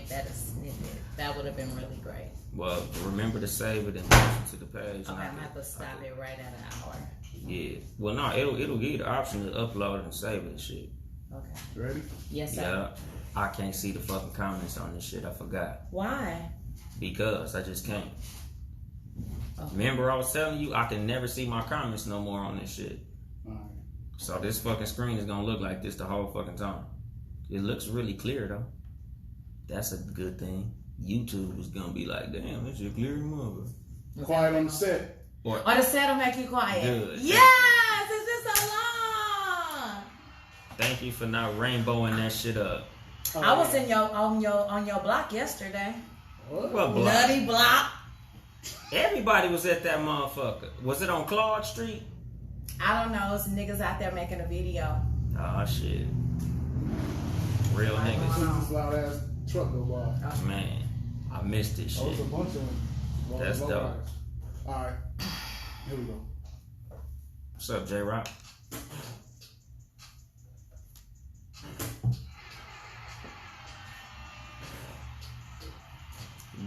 make that a snippet. That would have been really great. Well, remember to save it and post it to the page. Okay, I'm gonna have to stop it right at an hour. Yeah. Well, no, it'll give you the option to upload it and save it and shit. Okay. Ready? Yes, sir. Yeah. I can't see the fucking comments on this shit. I forgot. Why? Because I just can't. Okay. Remember I was telling you I can never see my comments no more on this shit. Alright. So this fucking screen is gonna look like this the whole fucking time. It looks really clear though. That's a good thing. YouTube is gonna be like, damn, this is clear mother. Quiet on the set. Or the set will make you quiet. Good. Yes! It's been so long! Thank you for not rainbowing that shit up. I was in on your block yesterday. What block? Nutty block. Everybody was at that motherfucker. Was it on Claude Street? I don't know. It's niggas out there making a video. Oh shit. Real niggas. This loud ass truck go by. Man, I missed this shit. Oh, it's a bunch of them. That's dope. Alright. Here we go. What's up, J-Rock?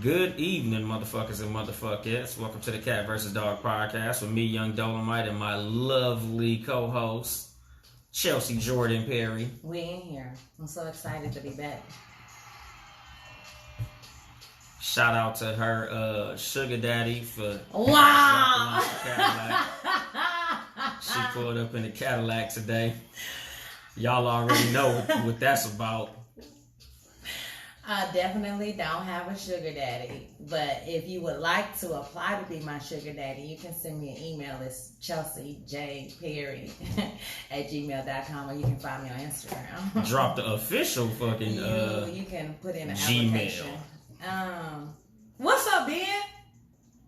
Good evening, motherfuckers and motherfuckers. Welcome to the Cat vs. Dog podcast with me, Young Dolemite, and my lovely co-host, Chelsea Jordan Perry. We in here. I'm so excited to be back. Shout out to her sugar daddy for wow. She pulled up in the Cadillac today. Y'all already know what that's about. I definitely don't have a sugar daddy, but if you would like to apply to be my sugar daddy, you can send me an email. It's chelseajperry@gmail.com, or you can find me on Instagram. Drop the official fucking you can put in an Gmail. application. What's up, Ben?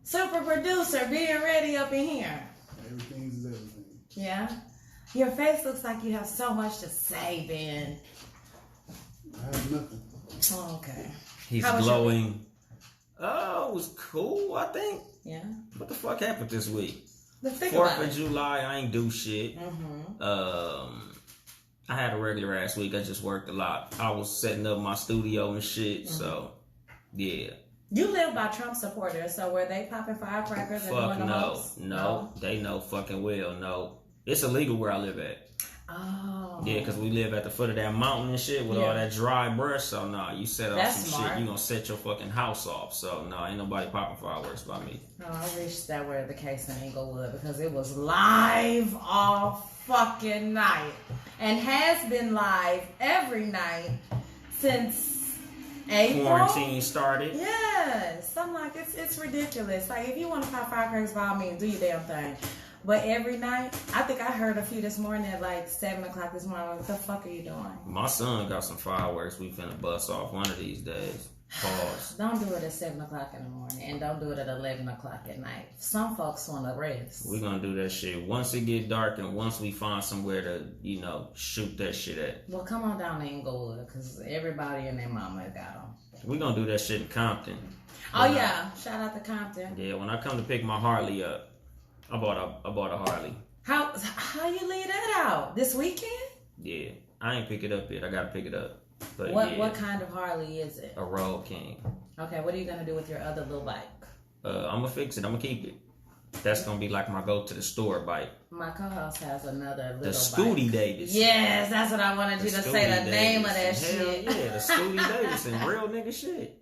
Super producer, being ready up in here. Everything's everything. Yeah? Your face looks like you have so much to say, Ben. I have nothing. Oh, okay. He's glowing. Oh, it was cool, I think. Yeah. What the fuck happened this week? Let's think 4th about of it. July, I ain't do shit. Mm-hmm. I had a regular ass week. I just worked a lot. I was setting up my studio and shit, so yeah. You live by Trump supporters, so were they popping firecrackers and doing the most? No, they know fucking well. No, it's illegal where I live at. Oh. Yeah, because we live at the foot of that mountain and shit with all that dry brush. So nah, you set off some smart. shit, you gonna set your fucking house off. So nah, ain't nobody popping fireworks by me. Oh, I wish that were the case in Inglewood, because it was live all fucking night and has been live every night since April. Quarantine started. Yes, I'm like, it's ridiculous. Like, if you want to pop firecrackers, by all means, do your damn thing. But every night, I think I heard a few this morning at like 7 o'clock this morning. What the fuck are you doing? My son got some fireworks we finna bust off one of these days. Pause. Don't do it at 7 o'clock in the morning, and don't do it at 11 o'clock at night. Some folks want to rest. We gonna do that shit once it get dark and once we find somewhere to, shoot that shit at. Well, come on down to Inglewood, because everybody and their mama got them. We gonna do that shit in Compton. Oh, yeah. Shout out to Compton. Yeah, when I come to pick my Harley up, I bought a Harley. How you leave that out? This weekend? Yeah, I ain't pick it up yet. I gotta pick it up. But What kind of Harley is it? A Road King. Okay, what are you gonna do with your other little bike? I'm gonna fix it. I'm gonna keep it. That's gonna be like my go to the store bike. My co-host has another little The Scooty bike. Davis. Yes, that's what I wanted you to say. The name of that Hell shit. yeah, the Scooty Davis and real nigga shit.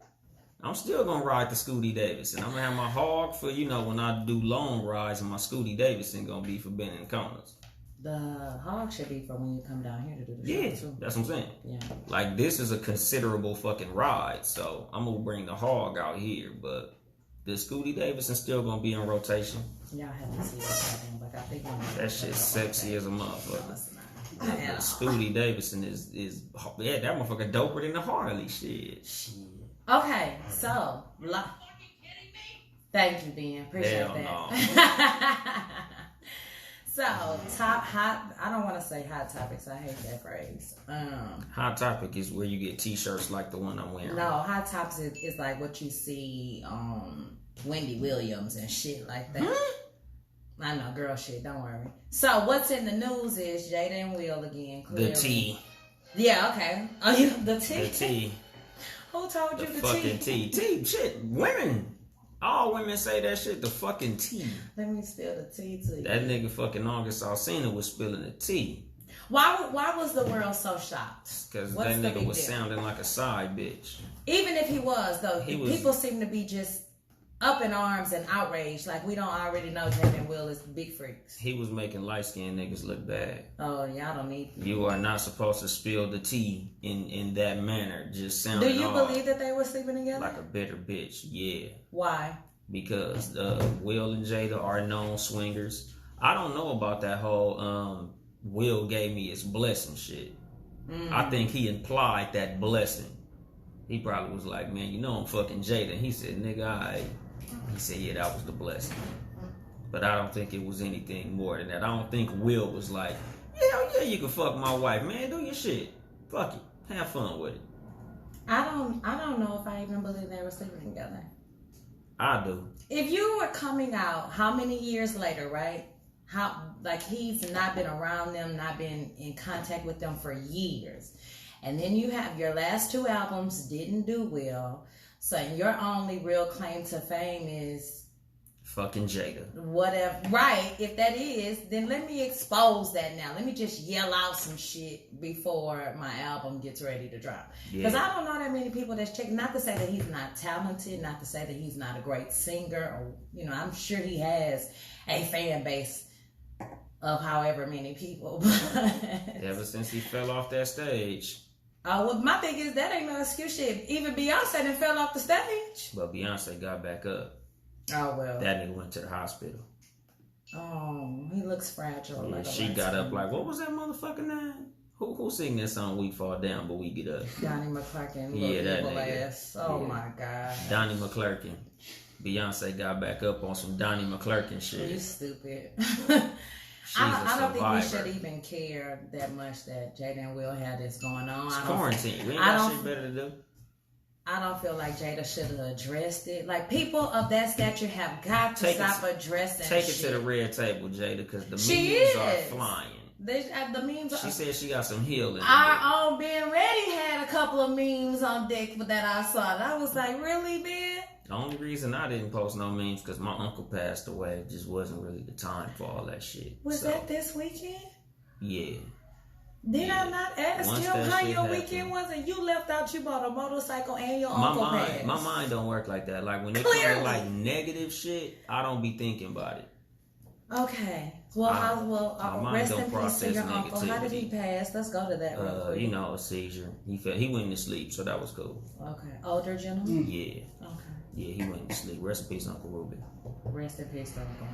I'm still gonna ride the Scooty Davidson. I'm gonna have my hog for, when I do long rides, and my Scooty Davidson gonna be for bending corners. The hog should be for when you come down here to do the Yeah, show too. that's what I'm saying. Yeah. Like, this is a considerable fucking ride, so I'm gonna bring the hog out here, but the Scooty Davidson still gonna be in rotation. Y'all have to see what's happening. Like, I think That shit's sexy as a motherfucker. No, it's not. The Scooty Davidson is that motherfucker doper than the Harley shit. Okay, so thank you, Ben. Appreciate Hell that. So, I don't want to say hot topics. I hate that phrase. Hot topic is where you get t-shirts like the one I'm wearing. No, hot topics is like what you see on Wendy Williams and shit like that. I know, girl shit. Don't worry. So, what's in the news is Jada and Will again. Clearly. The tea. Yeah, okay. Oh, yeah, the tea. The tea. Who told The you the fucking tea? tea. Shit, women. All women say that shit, the fucking tea. Let me spill the tea to you. That nigga fucking August Alsina was spilling the tea. Why was the world so shocked? Because What's that the nigga big was deal? sounding like a side bitch. Even if he was, though, He was- people seem to be just up in arms and outraged. Like, we don't already know Jada and Will is big freaks. He was making light-skinned niggas look bad. Oh, y'all don't need... You are not supposed to spill the tea in that manner. Just sounding Do you all believe that they were sleeping together? like a bitter bitch. Yeah. Why? Because Will and Jada are known swingers. I don't know about that whole Will gave me his blessing shit. I think he implied that blessing. He probably was like, man, you know I'm fucking Jada. And he said, nigga, he said, yeah, that was the blessing. But I don't think it was anything more than that. I don't think Will was like, yeah, you can fuck my wife, man. Do your shit. Fuck it. Have fun with it. I don't know if I even believe they were sleeping together. I do. If you were coming out, how many years later, right? He's not been around them, not been in contact with them for years. And then you have your last 2 albums didn't do well. So your only real claim to fame is fucking Jada. Whatever. Right. If that is, then let me expose that now. Let me just yell out some shit before my album gets ready to drop. Because I don't know that many people that's checking. Not to say that he's not talented, not to say that he's not a great singer, or, you know, I'm sure he has a fan base of however many people. Ever since he fell off that stage. Well, my thing is, that ain't no excuse shit. Even Beyonce done fell off the stage. But Beyonce got back up. Oh, well. That nigga went to the hospital. Oh, he looks fragile. Yeah, like she got up like, what was that motherfucking name? Who sing that song, We Fall Down, But We Get Up? Donnie McClurkin. Yeah, that evil nigga. ass. Oh, Yeah. my God. Donnie McClurkin. Beyonce got back up on some Donnie McClurkin shit. You stupid. She's I don't think we survivor. should even care that much that Jada and Will had this going on. It's I don't quarantine. We ain't I got don't- shit better to do. I don't feel like Jada should have addressed it. Like, people of that stature have got to Take it- stop addressing Take it shit. to the red table, Jada, because the She memes are is. flying. The memes She are... said she got some healing. Our own Ben Ready had a couple of memes on deck that I saw. And I was like, really, Ben? The only reason I didn't post no memes because my uncle passed away. It just wasn't really the time for all that shit. Was So, that this weekend? Yeah. Did Yeah. I not ask Once you that how shit your happened. weekend was? And you left out, you bought a motorcycle and your My uncle passed. mind don't work like that. Like when it comes Clearly. to like negative shit, I don't be thinking about it. Okay. Well, my mind rest don't in peace to process your uncle. How did he negativity. pass? Let's go to that real quick. You know, a seizure. He went to sleep, so that was cool. Okay. Older gentleman? Yeah. Okay. Yeah, he went to sleep. Rest in peace, Uncle Ruben. Rest in peace to Uncle.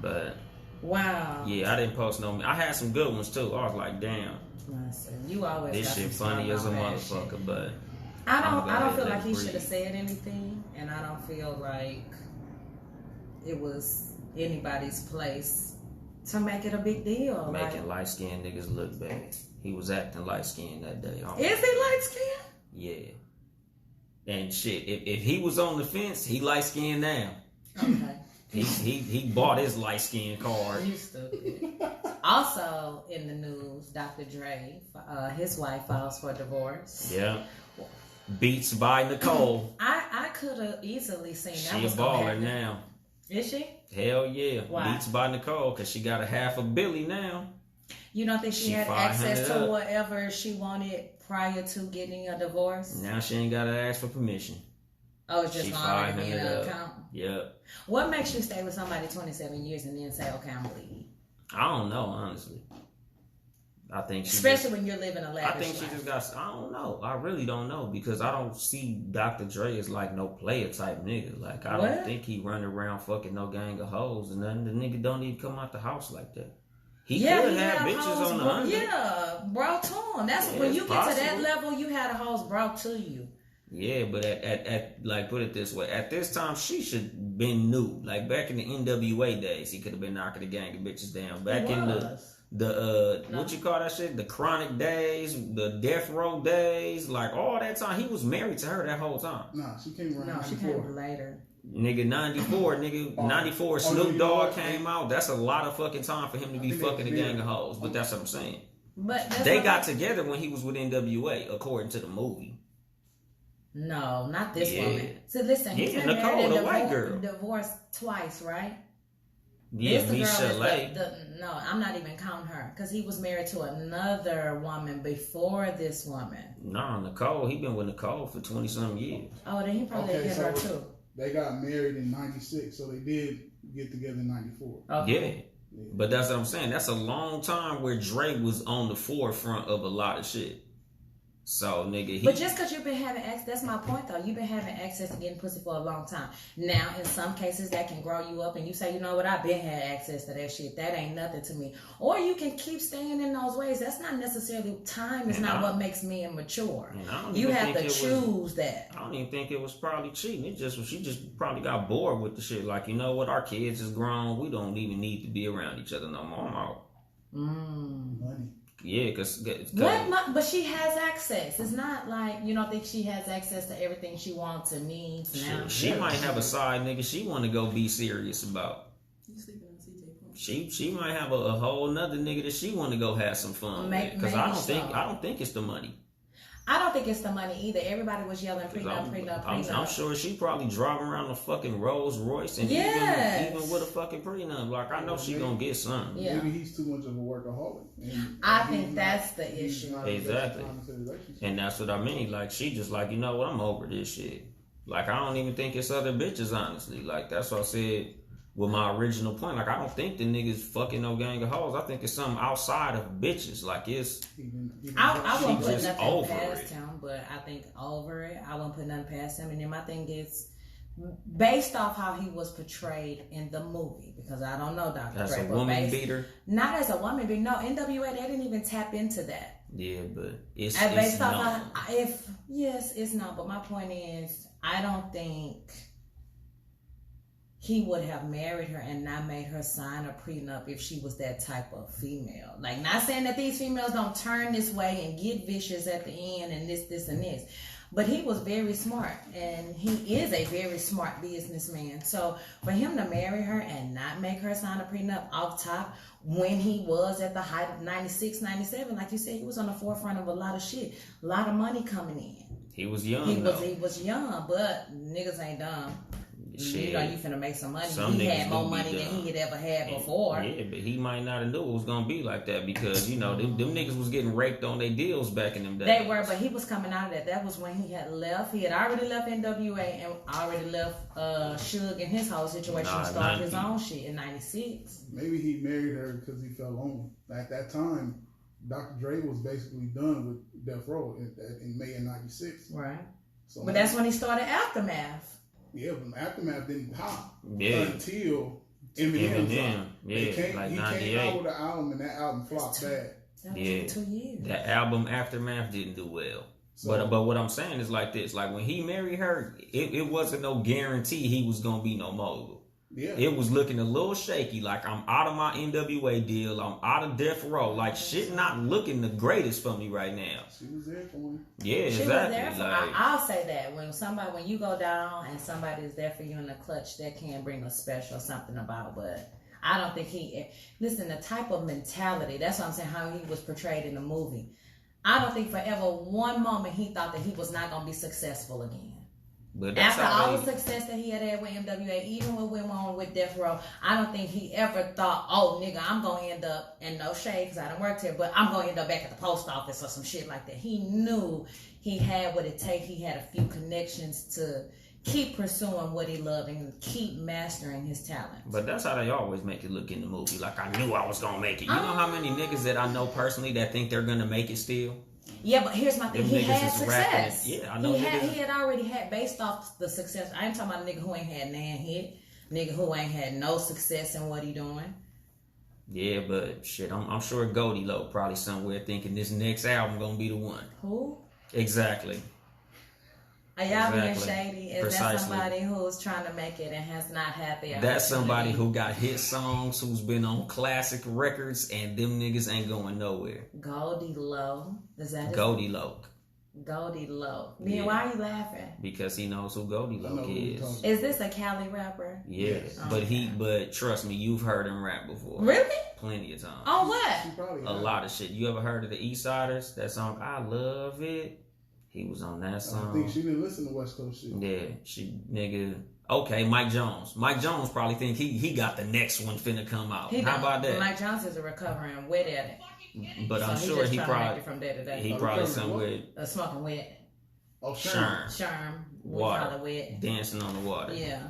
But Wow. yeah, I didn't post no. I had some good ones too. I was like, damn, Listen, you always this got shit some funny as a smart ass shit. motherfucker. But I I'm don't glad feel they like he breathe. should have said anything, and I don't feel like it was anybody's place to make it a big deal. making light skinned niggas look bad. He was acting light skinned that day. Is he light skinned? Yeah. And shit, if he was on the fence, he light skinned now. Okay. He bought his light skinned card. You stupid. Also in the news, Dr. Dre, his wife files for divorce. Yeah. Beats by Nicole. I could have easily seen that. She a was gonna baller happen. now. Is she? Hell yeah. Why? Beats by Nicole because she got a half a Billy now. You don't think she She had 500 access to up. whatever she wanted prior to getting a divorce? Now she ain't got to ask for permission. Oh, it's just She already being 500 an up. account. Yep. What makes you stay with somebody 27 years and then say, okay, I'm leaving? I don't know, honestly. I think she Especially when you're living a I lavish think she life. just got. I don't know. I really don't know because I don't see Dr. Dre as like no player type nigga. Like I What? don't think he run around fucking no gang of hoes and nothing. The nigga don't even come out the house like that. He could have had bitches hoes on the brought- under. Yeah, brought to him. That's Yeah, when it's you get to that possible. level, you had a house brought to you. Yeah, but at like put it this way, at this time she should been new. Like back in the NWA days, he could have been knocking the gang of bitches down. Back in the No. what you call that shit? The chronic days, the death row days, like all that time. He was married to her that whole time. Nah, she came around. No, she 94. came later. Nigga, 94, nigga, 94, Oh, Snoop you Dogg know, came out. That's a lot of fucking time for him to be think fucking a they- gang of hoes. But that's what I'm saying. But that's They what got together when he was with NWA, according to the movie. No, not this Yeah. woman. So listen, he's been Nicole, married the and white girl. divorced twice, right? Yeah, This the girl Michelle. is no, I'm not even counting her because he was married to another woman before this woman. No, Nicole. He been with Nicole for 20-something years. Oh, then he probably hit her too. They got married in 96, so they did get together in 94. Okay. Yeah. But that's what I'm saying. That's a long time where Dre was on the forefront of a lot of shit. So, nigga, But just because you've been having access, that's my point though. You've been having access to getting pussy for a long time. Now, in some cases, that can grow you up and you say, you know what, I've been had access to that shit. That ain't nothing to me. Or you can keep staying in those ways. That's not necessarily, time is not what makes men mature. You have to choose that. I don't even think it was probably cheating. She just probably got bored with the shit. Like, you know what, our kids is grown. We don't even need to be around each other no more. I'm out. Money. Yeah, because but she has access. It's not like you don't think she has access to everything she wants and needs now. She might have a side nigga she want to go be serious about. You sleeping on CJ? She might have a whole nother nigga that she want to go have some fun with. Because I don't think it's the money. I don't think it's the money either. Everybody was yelling prenup. I'm sure she probably driving around a fucking Rolls Royce and even with a fucking prenup. Like, I know she gonna get something. Yeah. Maybe he's too much of a workaholic. I think that's the issue. Exactly. And that's what I mean. Like, she just like, you know what, I'm over this shit. Like, I don't even think it's other bitches, honestly. Like, that's what I said with my original point. Like, I don't think the niggas fucking no gang of hoes. I think it's something outside of bitches. Like, it's... I won't put just nothing over past it. him, but I think over it, I won't put nothing past him. And then my thing is, based off how he was portrayed in the movie, because I don't know Dr. As Dre, a woman beater? Not as a woman beater. No, NWA, they didn't even tap into that. Yeah, but it's based off known. it's not. But my point is, I don't think he would have married her and not made her sign a prenup if she was that type of female. Like, not saying that these females don't turn this way and get vicious at the end and this, and this. But he was very smart, and he is a very smart businessman. So for him to marry her and not make her sign a prenup off top when he was at the height of 96, 97, like you said, he was on the forefront of a lot of shit. A lot of money coming in. He was young, He was young, but niggas ain't dumb. Shit. You know, you finna make some money. Some he niggas had more do be money than dumb. he had ever had before. Yeah, but he might not have knew it was gonna be like that because, you know, them niggas was getting raped on their deals back in them days. They were, but he was coming out of that. That was when he had left. He had already left NWA and already left Suge and his whole situation and started his own shit in 96. Maybe he married her because he fell lonely. At that time, Dr. Dre was basically done with Death Row in May of 96. Right. So but that's when he started Aftermath. Yeah, but Aftermath didn't pop Eminem, until yeah, like he 98. came out with an album and that album flopped bad. That was 2 years. That album Aftermath didn't do well. So, but what I'm saying is like this: like when he married her, it wasn't no guarantee he was gonna be no mogul. Yeah. It was looking a little shaky. Like, I'm out of my NWA deal. I'm out of Death Row. Like, shit not looking the greatest for me right now. She was there for him. Yeah, she exactly. Was there for, I'll say that when you go down and somebody is there for you in the clutch, that can bring a special something about. But I don't think listen, the type of mentality, that's what I'm saying, how he was portrayed in the movie. I don't think for ever one moment he thought that he was not going to be successful again. But that's after all the success that he had with MWA, even when we went on with Death Row, I don't think he ever thought, oh, nigga, I'm going to end up, and no shade because I done worked here, but I'm going to end up back at the post office or some shit like that. He knew he had what it take. He had a few connections to keep pursuing what he loved and keep mastering his talent. But that's how they always make it look in the movie. Like, I knew I was going to make it. You know how many niggas that I know personally that think they're going to make it still? Yeah, but here's my thing. He had success. Yeah, I know. He had already had, based off the success. I ain't talking about a nigga who ain't had nan hit. Nigga who ain't had no success in what he doing. Yeah, but shit, I'm sure Goldie Low probably somewhere thinking this next album gonna be the one. Who? Exactly. Are y'all being shady? Is Precisely. That somebody who's trying to make it and has not had the opportunity? That's somebody who got hit songs, who's been on classic records, and them niggas ain't going nowhere. Goldie Low. Is that Goldie Low. Goldie Low. Then why are you laughing? Because he knows who Goldie Low is. Is this a Cali rapper? Yeah. But trust me, you've heard him rap before. Really? Plenty of times. On what? A lot of shit. You ever heard of the East Siders? That song, I Love It. He was on that I song. think she didn't listen to West Coast shit. Yeah, Okay, Mike Jones. Mike Jones probably think he got the next one finna come out. How about that? Mike Jones is a recovering wet addict. But I'm sure he probably from day to day. He probably somewhere smoking wet. Oh, Sherm. Water. Wet. Dancing on the water. Yeah.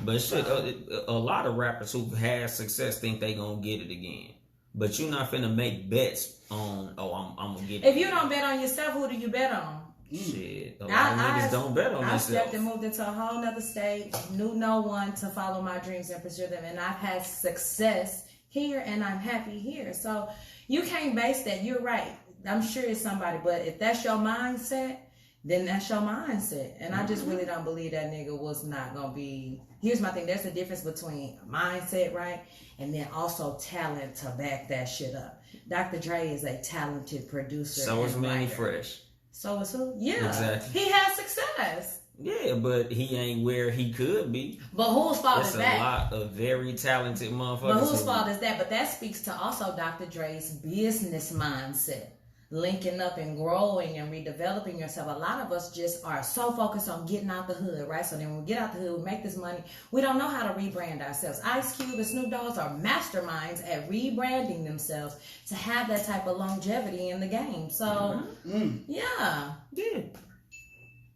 But shit, a lot of rappers who had success think they gonna get it again. But you're not finna make bets on, I'm gonna get it. If you don't bet on yourself, who do you bet on? Shit, a lot of niggas don't bet on themselves. I stepped and moved into a whole nother state, knew no one to follow my dreams and pursue them, and I've had success here, and I'm happy here. So you can't base that. You're right. I'm sure it's somebody, but if that's your mindset, then that's your mindset. And I just really don't believe that nigga was not gonna be. Here's my thing. There's a difference between mindset, right, and then also talent to back that shit up. Dr. Dre is a talented producer. So is Manny Fresh. So is who? Yeah. Exactly. He has success. Yeah, but he ain't where he could be. But whose fault is that? There's a lot of very talented motherfuckers. But whose fault is that? But that speaks to also Dr. Dre's business mindset. Linking up and growing and redeveloping yourself. A lot of us just are so focused on getting out the hood, right? So then when we get out the hood, we make this money. We don't know how to rebrand ourselves. Ice Cube and Snoop Dogg are masterminds at rebranding themselves to have that type of longevity in the game. So, yeah.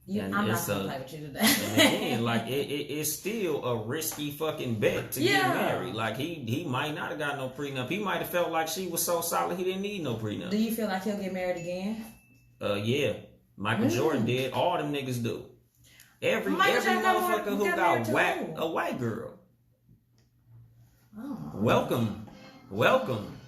I'm not going to play with you today. And again, like, it's still a risky fucking bet to get married. Like, he might not have got no prenup. He might have felt like she was so solid he didn't need no prenup. Do you feel like he'll get married again? Yeah. Michael Jordan did. All them niggas do. Every motherfucker who got whacked a white girl. Oh. Welcome.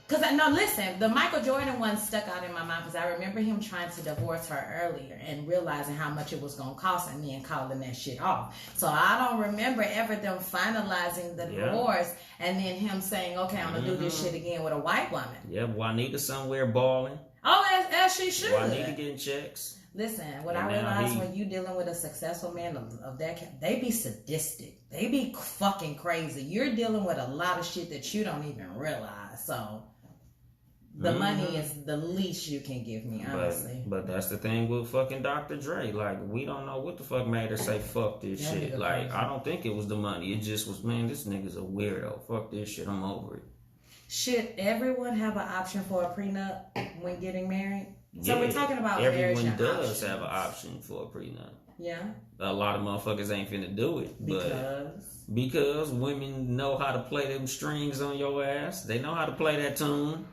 Because, no, listen, the Michael Jordan one stuck out in my mind because I remember him trying to divorce her earlier and realizing how much it was going to cost and then calling that shit off. So I don't remember ever them finalizing the divorce and then him saying, okay, I'm going to do this shit again with a white woman. Yeah, Juanita somewhere balling. Oh, as she should. Juanita getting checks. Listen, what I realized when you dealing with a successful man of that, they be sadistic. They be fucking crazy. You're dealing with a lot of shit that you don't even realize. So the money is the least you can give me, honestly. But that's the thing with fucking Dr. Dre. Like, we don't know what the fuck made her say fuck this shit. Like, crazy. I don't think it was the money. It just was, man, this nigga's a weirdo. Fuck this shit. I'm over it. Should everyone have an option for a prenup when getting married? So we're talking about marriage. Everyone does have an option for a prenup. Yeah. A lot of motherfuckers ain't finna do it. Because women know how to play them strings on your ass. They know how to play that tune.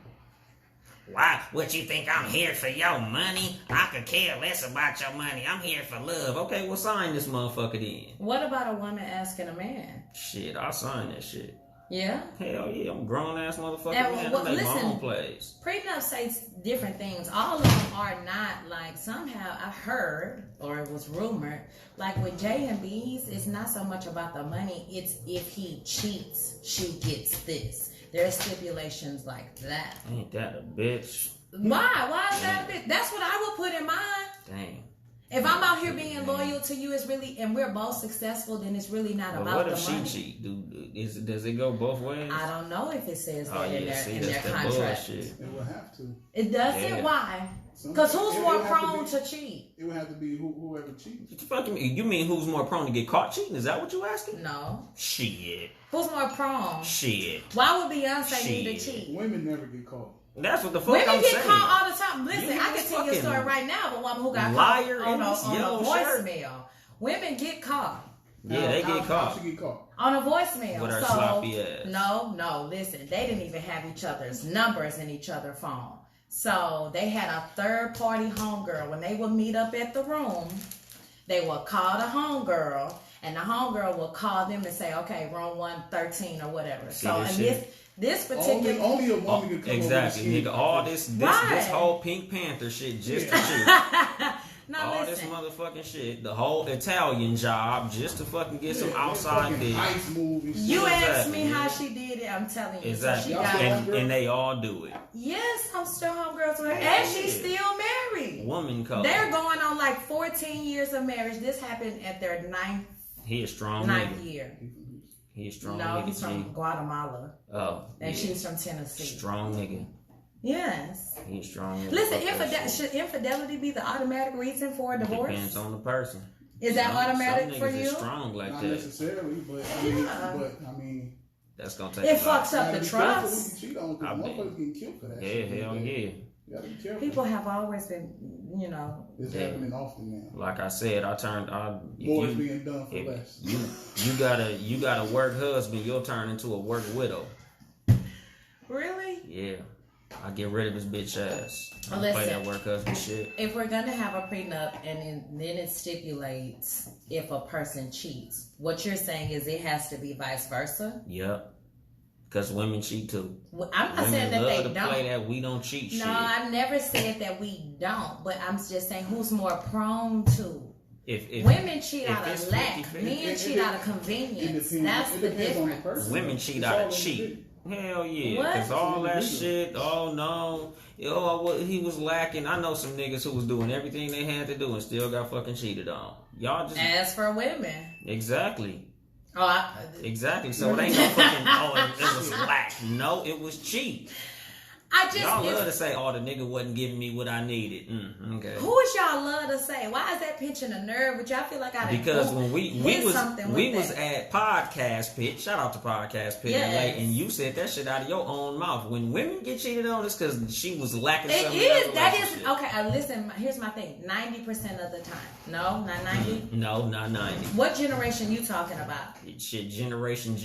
Why? What you think I'm here for your money? I could care less about your money. I'm here for love. Okay, well sign this motherfucker then. What about a woman asking a man? Shit, I'll sign that shit. Yeah? Hell yeah, I'm a grown ass motherfucker, man. I make my own plays. Prenup says different things. All of them are not like, somehow I heard, or it was rumored, like with J and B's, it's not so much about the money, it's if he cheats, she gets this. There's stipulations like that. Ain't that a bitch? Why? Why is that a bitch? That's what I would put in mind. Dang. If I'm out here being loyal to you, it's really, and we're both successful, then it's really not about the money. What if she cheat? Does it go both ways? I don't know if it says that in their contract. It would have to. It doesn't? Yeah. Why? Because who's more prone to cheat? It would have to be whoever cheats. You mean who's more prone to get caught cheating? Is that what you asking? No. Shit. Who's more prone? Shit. Why would Beyonce need to cheat? Women never get caught. That's what the fuck Women I'm saying. Women get caught all the time. Listen, I can tell you a story right now of a woman who got caught on a voicemail. Women get caught. Yeah, they get caught. How she get caught? On a voicemail. With her sloppy ass. No, listen. They didn't even have each other's numbers in each other's phone. So they had a third party homegirl. When they would meet up at the room, they would call the homegirl, and the homegirl would call them and say, okay, room 113 or whatever. This particular only a woman could come exactly, nigga. All this whole Pink Panther shit just to shoot. All this motherfucking shit, the whole Italian job just to fucking get some outside dick. You asked me how she did it. I'm telling you. Exactly, So and they all do it. Yes, I'm still homegirls with her, and she's still married. Woman code. They're going on like 14 years of marriage. This happened at their ninth year. He's strong. No, nigga. He's from Guatemala. Oh. And she's from Tennessee. Strong nigga. Yes. He's strong. Listen, should infidelity be the automatic reason for a divorce? Depends on the person. Is that automatic some for niggas you? Is strong like Not that. necessarily, but I mean, that's gonna take. It fucks up the trust. You cheat on, because motherfuckers getting killed for that. Yeah, hell yeah. You gotta be careful. People have always been, It's happening often now. Like I said, More is being done for less. You got a work husband, you'll turn into a work widow. Really? Yeah. I get rid of his bitch ass. I Listen, play that work husband shit. If we're gonna have a prenup and then it stipulates if a person cheats, what you're saying is it has to be vice versa? Yep. Because women cheat too. Well, I'm not women saying that they love to don't. play that we don't cheat shit. No, I've never said that we don't, but I'm just saying who's more prone to. If women cheat out of it's lack, 50-50. men cheat out of convenience. That's the difference. Women cheat out of cheat. Hell yeah, because all that shit, oh no, he was lacking. I know some niggas who was doing everything they had to do and still got fucking cheated on. Y'all just... As for women. Exactly. Oh, exactly. So it ain't no fucking, it was lack. No, it was cheat. Y'all love to say, the nigga wasn't giving me what I needed. Okay. Who is y'all love to say? Why is that pinching a nerve? Which I feel like I because when we was at Podcast Pit, shout out to Podcast Pit, yes. And you said that shit out of your own mouth. When women get cheated on, it's because she was lacking something. That is okay. Listen, here's my thing: 90% of the time. No, not 90. No, not 90. What generation you talking about? Shit, generation.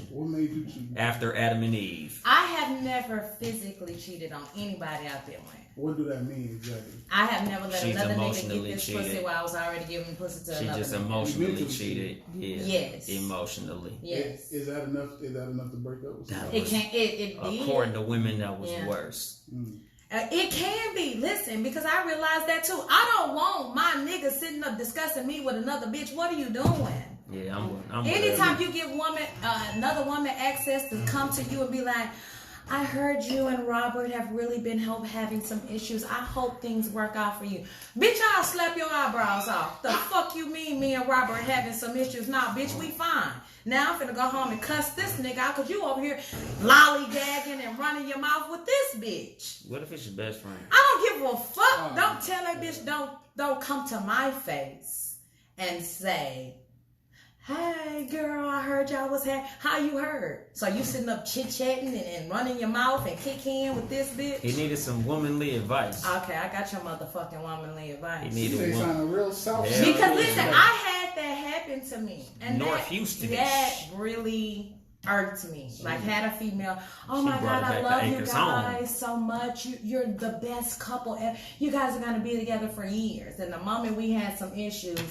What made you cheat? After Adam and Eve. I have never physically cheated on anybody out there with. What do that mean exactly? I have never let another nigga get this pussy while I was already giving pussy to another nigga. She just emotionally cheated. Yeah. Yes. Emotionally. Yes. Is that enough to break up with somebody? It can't. It according to women, that was worse. It can be. Listen, because I realized that too. I don't want my nigga sitting up discussing me with another bitch. What are you doing? Yeah, I'm anytime you give another woman access to come to you and be like, I heard you and Robert have really been having some issues. I hope things work out for you. Bitch, I'll slap your eyebrows off. The fuck you mean me and Robert having some issues? Nah, bitch, we fine. Now I'm finna go home and cuss this nigga out because you over here lollygagging and running your mouth with this bitch. What if it's your best friend? I don't give a fuck. Don't tell that bitch don't come to my face and say, hey girl, I heard y'all was how you heard? So you sitting up chit-chatting and running your mouth and kicking with this bitch? He needed some womanly advice. Okay, I got your motherfucking womanly advice. He needed a real South. Because listen, I had that happen to me. And North Houston. That really irked me. Like had a female, oh my God, I love you guys so much. You're the best couple ever. You guys are going to be together for years. And the moment we had some issues,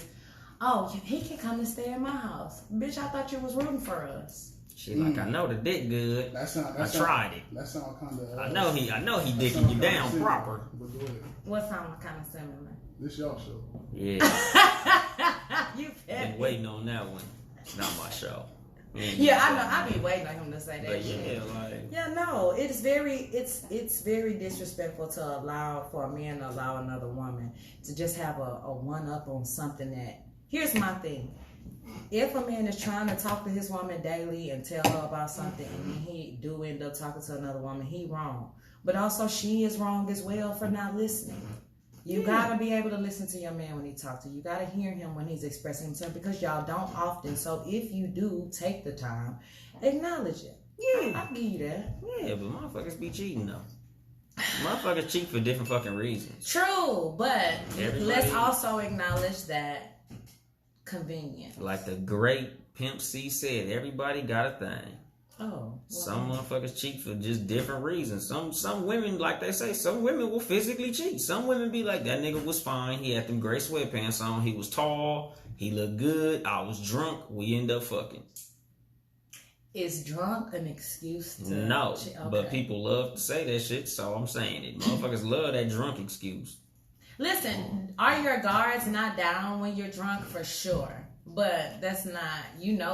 oh, he can come and stay in my house. Bitch, I thought you was rooting for us. She like, I know the dick good. I tried it. That sound kind of... I know he dicking you down proper. What sound kind of similar? This y'all show. Yeah. You been waiting on that one. It's not my show. Yeah, I know. I be waiting on him to say that. But yeah, no, it's very disrespectful to allow for a man to allow another woman to just have a one up on something that. Here's my thing. If a man is trying to talk to his woman daily and tell her about something and he do end up talking to another woman, he wrong. But also she is wrong as well for not listening. You gotta be able to listen to your man when he talks to you. You gotta hear him when he's expressing himself because y'all don't often. So if you do take the time, acknowledge it. Yeah, I'll give you that. Yeah, but motherfuckers be cheating though. Motherfuckers cheat for different fucking reasons. True, but let's also acknowledge that convenient. Like the great Pimp C said, everybody got a thing. Oh. Well, some motherfuckers cheat for just different reasons. Some women, like they say, some women will physically cheat. Some women be like, that nigga was fine. He had them gray sweatpants on. He was tall. He looked good. I was drunk. We end up fucking. Is drunk an excuse to... No, but people love to say that shit, so I'm saying it. Motherfuckers love that drunk excuse. Listen, are your guards not down when you're drunk? For sure. But that's not,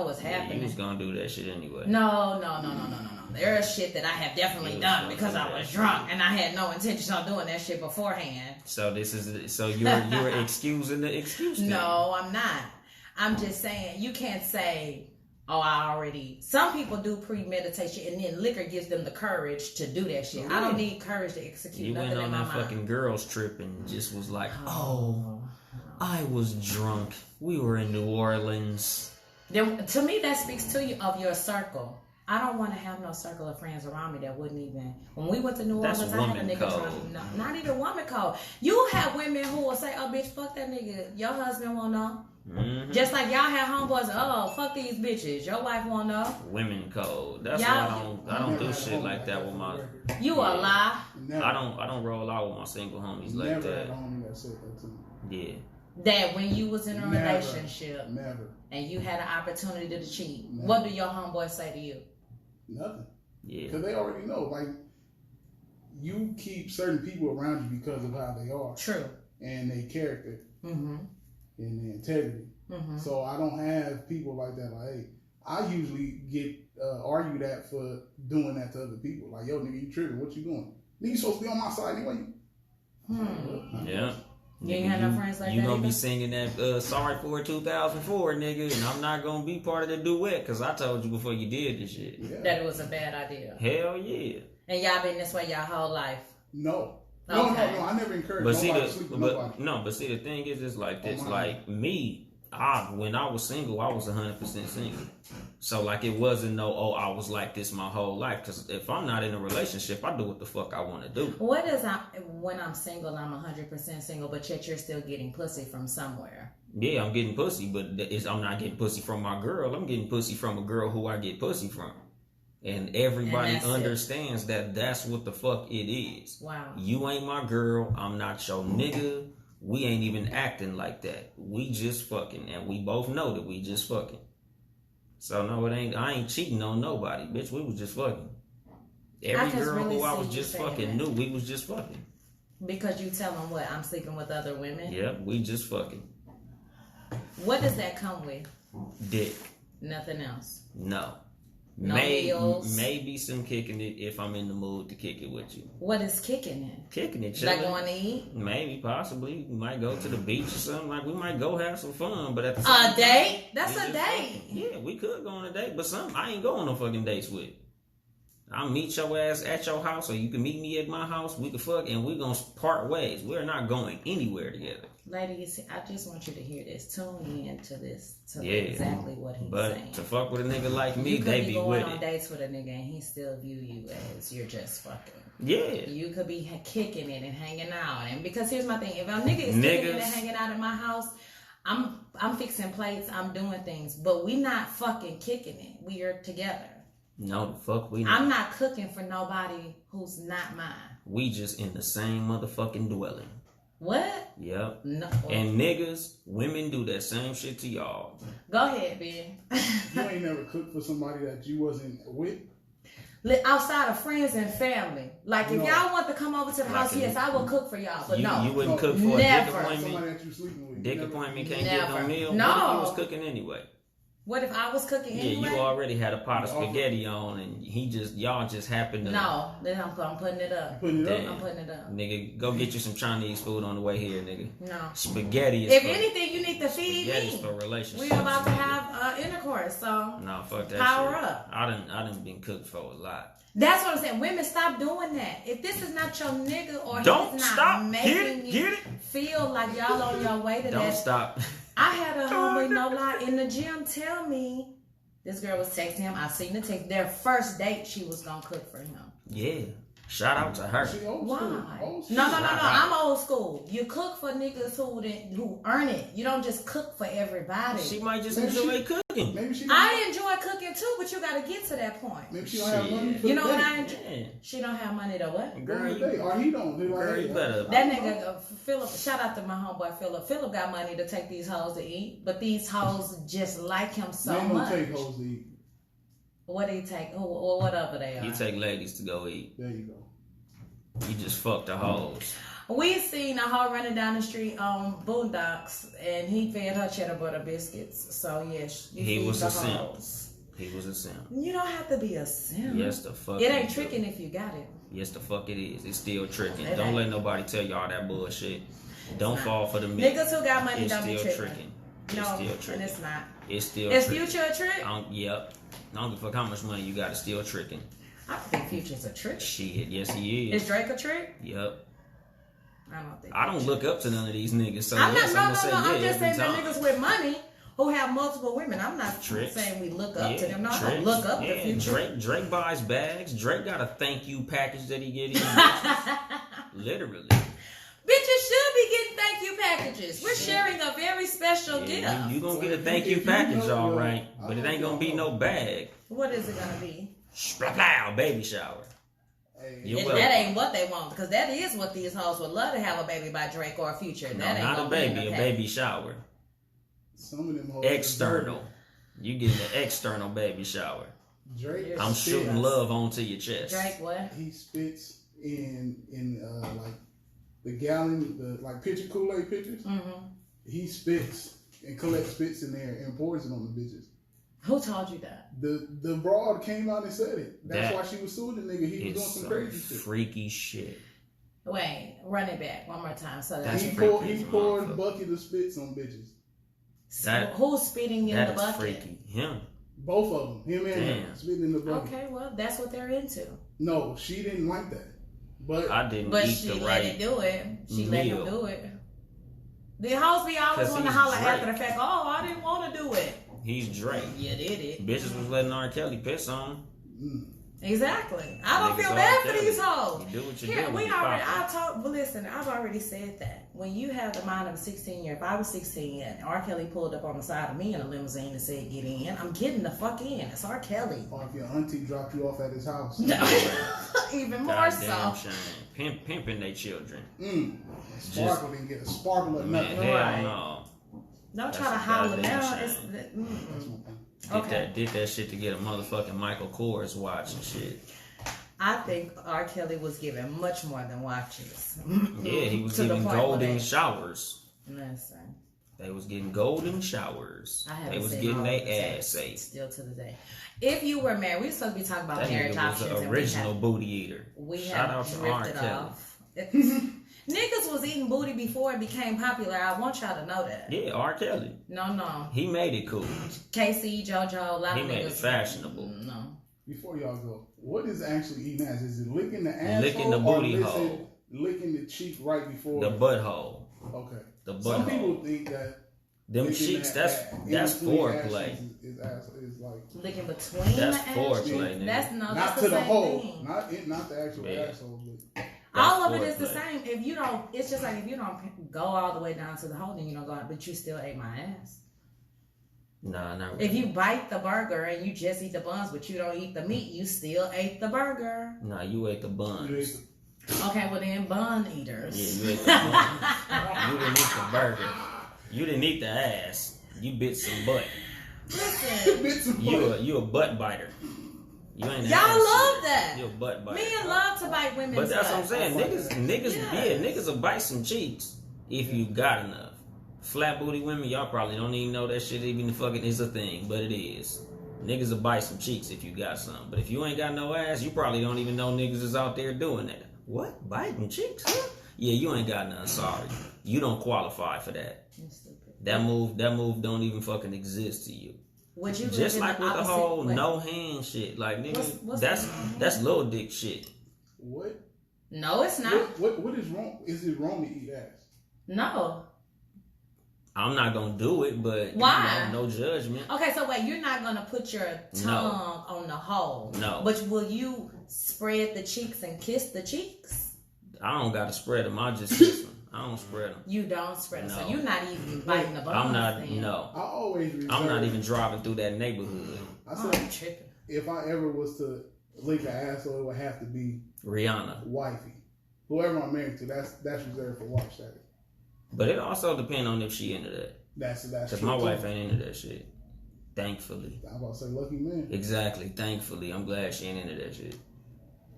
what's happening. You was gonna do that shit anyway. No. There's shit that I have definitely done because I was drunk and I had no intention on doing that shit beforehand. So you're excusing the excuse. No, I'm not. I'm just saying you can't say oh, I already. Some people do premeditation, and then liquor gives them the courage to do that shit. I don't need courage to execute nothing in my mind. You went on that fucking girls trip and just was like, oh, I was drunk. We were in New Orleans. Then, to me, that speaks to you of your circle. I don't want to have no circle of friends around me that wouldn't even. When we went to New Orleans, I had a nigga drunk. No, not even woman code. You have women who will say, "Oh, bitch, fuck that nigga. Your husband won't know." Mm-hmm. Just like y'all have homeboys. Oh, fuck these bitches. Your wife won't know. Women code. That's why I don't do shit like that with my. You a lie. Never. I don't roll out with my single homies like Never that. had a homie that said that to me. Yeah. That when you was in a relationship, never, and you had an opportunity to cheat, never. What do your homeboys say to you? Nothing. Yeah. Because they already know. Like, you keep certain people around you because of how they are. True. And their character. Mm-hmm. And their integrity. Mm-hmm. So I don't have people like that. Like, hey, I usually get argued at for doing that to other people. Like, yo, nigga, you tripping? What you doing? Nigga, you supposed to be on my side anyway. Yeah. You ain't had no friends like that. You gonna either? be singing that Sorry for 2004, nigga, and I'm not gonna be part of the duet because I told you before you did this shit. Yeah. That it was a bad idea. Hell yeah. And y'all been this way y'all whole life. No. Okay. No. I never encourage But nobody see, to sleep with nobody. but see, the thing is like this. Oh, like me, when I was single, I was 100% single. So like it wasn't I was like this my whole life. Because if I'm not in a relationship, I do what the fuck I want to do. What is when I'm single, I'm 100% single, but yet you're still getting pussy from somewhere? Yeah, I'm getting pussy, but I'm not getting pussy from my girl. I'm getting pussy from a girl who I get pussy from. And everybody understands that that's what the fuck it is. Wow. You ain't my girl. I'm not your nigga. We ain't even acting like that. We just fucking. And we both know that we just fucking. So no, it ain't. I ain't cheating on nobody, bitch. We was just fucking. Every girl really who I was just fucking that. knew we was just fucking. Because you tell them what? I'm sleeping with other women? Yep, we just fucking. What does that come with? Dick. Nothing else? No. No meals? Maybe some kicking it if I'm in the mood to kick it with you. What is kicking it? Kicking it, chilling. Like going to eat? Maybe, possibly. We might go to the beach or something. Like, we might go have some fun, but at the A same time... date? That's a date. Yeah, we could go on a date, but I ain't going on no fucking dates with. I'll meet your ass at your house, or you can meet me at my house. We can fuck, and we're going to part ways. We're not going anywhere together. Ladies, I just want you to hear this. Tune in to this. Exactly what he's saying. But to fuck with a nigga like me, you they be be going with on it. dates with a nigga and he still view you as you're just fucking. Yeah. You could be kicking it and hanging out. And because here's my thing. If a nigga is kicking it and hanging out in my house, I'm fixing plates. I'm doing things. But we not fucking kicking it. We are together. No, the fuck we not. I'm not cooking for nobody who's not mine. We just in the same motherfucking dwelling. What? Yep. No. And niggas, women do that same shit to y'all. Go ahead, Ben. You ain't never cooked for somebody that you wasn't with? Outside of friends and family. Like, if y'all want to come over to the house, yes, I will cook for y'all. But you wouldn't cook for never. a dick Somebody appointment? that you sleeping with. Dick appointment can't Never. get no meal? No. What if you was cooking anyway? What if I was cooking anyway? Yeah, you already had a pot of spaghetti on, and y'all just happened to... No, then I'm putting it up. Putting it Damn. up? I'm putting it up. Nigga, go get you some Chinese food on the way here, nigga. No. Spaghetti is If for... anything, you need to feed Spaghetti's me. for relationships. We're about to have intercourse, so No, fuck that power shit. up. I done been cooked for a lot. That's what I'm saying. Women, stop doing that. If this is not your nigga or Don't he's not stop. making Get you it. feel like y'all on your way to Don't that. stop. I had a homie, no lie, in the gym tell me this girl was texting him. I seen the text. Their first date, she was gonna cook for him. Yeah. Shout out to her. She old Why? school. Old school. No. I'm old school. You cook for niggas who earn it. You don't just cook for everybody. She might just Maybe enjoy cooking. Maybe she I enjoy cooking too, but you gotta get to that point. Maybe she don't have money for You the know what date. I enjoy? Yeah. She don't have money to what? Girl, Or he don't. They're like, girl, you hey, better. That nigga, Philip, shout out to my homeboy Philip. Philip got money to take these hoes to eat, but these hoes just like him so they don't much. take hoes to eat. What do he take? Or whatever they are. You take ladies to go eat. There you go. You just fuck the hoes. We seen a hoe running down the street on Boondocks, and he fed her cheddar butter biscuits. So yes, you He feed was the a simp. hoes. He was a simp. You don't have to be a simp. Yes, the fuck. It ain't you tricking do. if you got it. Yes, the fuck it is. It's still tricking. It Don't ain't. let nobody tell y'all that bullshit. Don't not. fall for the myth. Niggas who got money It's don't be still tricking. No, still tricking. and it's not. It's still Is tricking. Future a trick? Yep. I don't give a fuck how much money you got. It's still tricking. I think Future's a trick. Shit, yes he is. Is Drake a trick? Yep. I don't think. I don't look up to none of these niggas. So I'm yes, not. I'm gonna say I'm just saying time. that niggas with money who have multiple women. I'm not Tricks. saying we look up to them. No, I Tricks. don't look up to Future. Drake buys bags. Drake got a thank you package that he get. Literally. Bitches should be getting thank you packages. We're sharing a very special gift. You gonna get a thank you package, all right, but it ain't gonna be no bag. What is it gonna be? Splow, baby shower. Hey, And that ain't what they want, because that is what these hoes would love to have, a baby by Drake or a Future. No, that ain't not gonna a be in baby, the a package. baby shower. some of them hoes External. You getting an external baby shower. Drake. I'm spits. shooting love onto your chest. Drake, what? He spits in like the gallon, like pitcher Kool-Aid pitchers. Mm-hmm. He spits and collects spits in there and pours it on the bitches. Who told you that? The broad came out and said it. That's That why she was suing the nigga. He was doing some crazy shit. Freaky shit. Wait, run it back one more time. So that He freaky as a poured a motherfucker. bucket of spits on bitches. That- who's spitting in That the is bucket? freaky. Him. Both of them, him and her, Damn. spitting in the bucket. Okay, well, that's what they're into. No, she didn't like that. But I didn't But eat she the let it right. do it. She let him meal. do it. The hoes be always 'Cause want to he's holler Drake. after the fact, oh, I didn't want to do it. He's Drake. You did it. Bitches was letting R. Kelly piss on him. Exactly. I don't Niggas feel R. bad for Kelly. these hoes. You do what you Here, do. we you already, pop. but listen, I've already said that. When you have the mind of a 16-year-old, if I was 16 and R. Kelly pulled up on the side of me in a limousine and said, get in, I'm getting the fuck in. It's R. Kelly. or if your auntie dropped you off at his house. Even more Goddamn so. shame. Pimping their children. Sparkle didn't get a sparkle of Man, nothing. hell Right. no. Don't That's try to a holler goddamn now. shame. It's, That's my thing. Okay. Did that shit to get a motherfucking Michael Kors watch and shit. I think R. Kelly was given much more than watches. Yeah, he was To the giving point where golden they- showers. Listen, They was getting golden showers. I haven't They was seen getting all their of the ass sex ate. still to the day. If you were married, we supposed to be talking about That marriage nigga was options. the and original booty eater. we Shout have out to R. drifted Kelly. off. Niggas was eating booty before it became popular. I want y'all to know that. Yeah, R. Kelly. No. He made it cool. KC, JoJo, a lot He of made niggas. it fashionable. No. Before y'all go, what is actually eating ass? Is it licking the asshole Licking the or booty hole. licking the cheek right before? The butthole. Okay. The Some butthole. people think that Them licking cheeks, that that's in between foreplay. actions is like Licking between That's the foreplay, ashes. nigga. That's not that's to the the same hole, thing. not the actual Yeah. asshole, but All of That's it is the foreplay. same. If you don't, it's just like if you don't go all the way down to the hole, then you don't go out, but you still ate my ass. Nah, not really. If you bite the burger and you just eat the buns, but you don't eat the meat, you still ate the burger. Nah, you ate the buns. Okay, well then, bun eaters. Yeah, you ate the buns. You didn't eat the burger. You didn't eat the ass. You bit some butt. Listen, You a butt biter. You ain't y'all ass love eater. that. You a butt biter. Men love to bite women's But that's what I'm butts. saying. Niggas, Yes. niggas will bite some cheeks if you got enough. Flat booty women, y'all probably don't even know that shit even fucking is a thing, but it is. Niggas will bite some cheeks if you got some. But if you ain't got no ass, you probably don't even know niggas is out there doing that. What? Biting cheeks? Huh? Yeah, you ain't got none. Sorry. You don't qualify for that. You're stupid. That move don't even fucking exist to you. Would you Just live in like with the opposite whole way? no hand shit. Like nigga, What's that's little dick shit. what? No, it's not. What is wrong? Is it wrong to eat ass? No. I'm not gonna do it, but Why? you know, no judgment. Okay, so wait, you're not gonna put your tongue on the hole. No. But will you spread the cheeks and kiss the cheeks? I don't gotta spread them. I just kiss them. I don't spread them. You don't spread them. So No. you're not even biting the buns. I'm not. then. No, I always reserve. I'm not even driving through that neighborhood. I Oh, said I'm tripping. if I ever was to lick an asshole, it would have to be Rihanna. wifey. Whoever I'm married to, that's reserved for wife status. But it also depends on if she into that. That's Because true my too. wife ain't into that shit. Thankfully. I'm about to say lucky man. Exactly. Thankfully. I'm glad she ain't into that shit.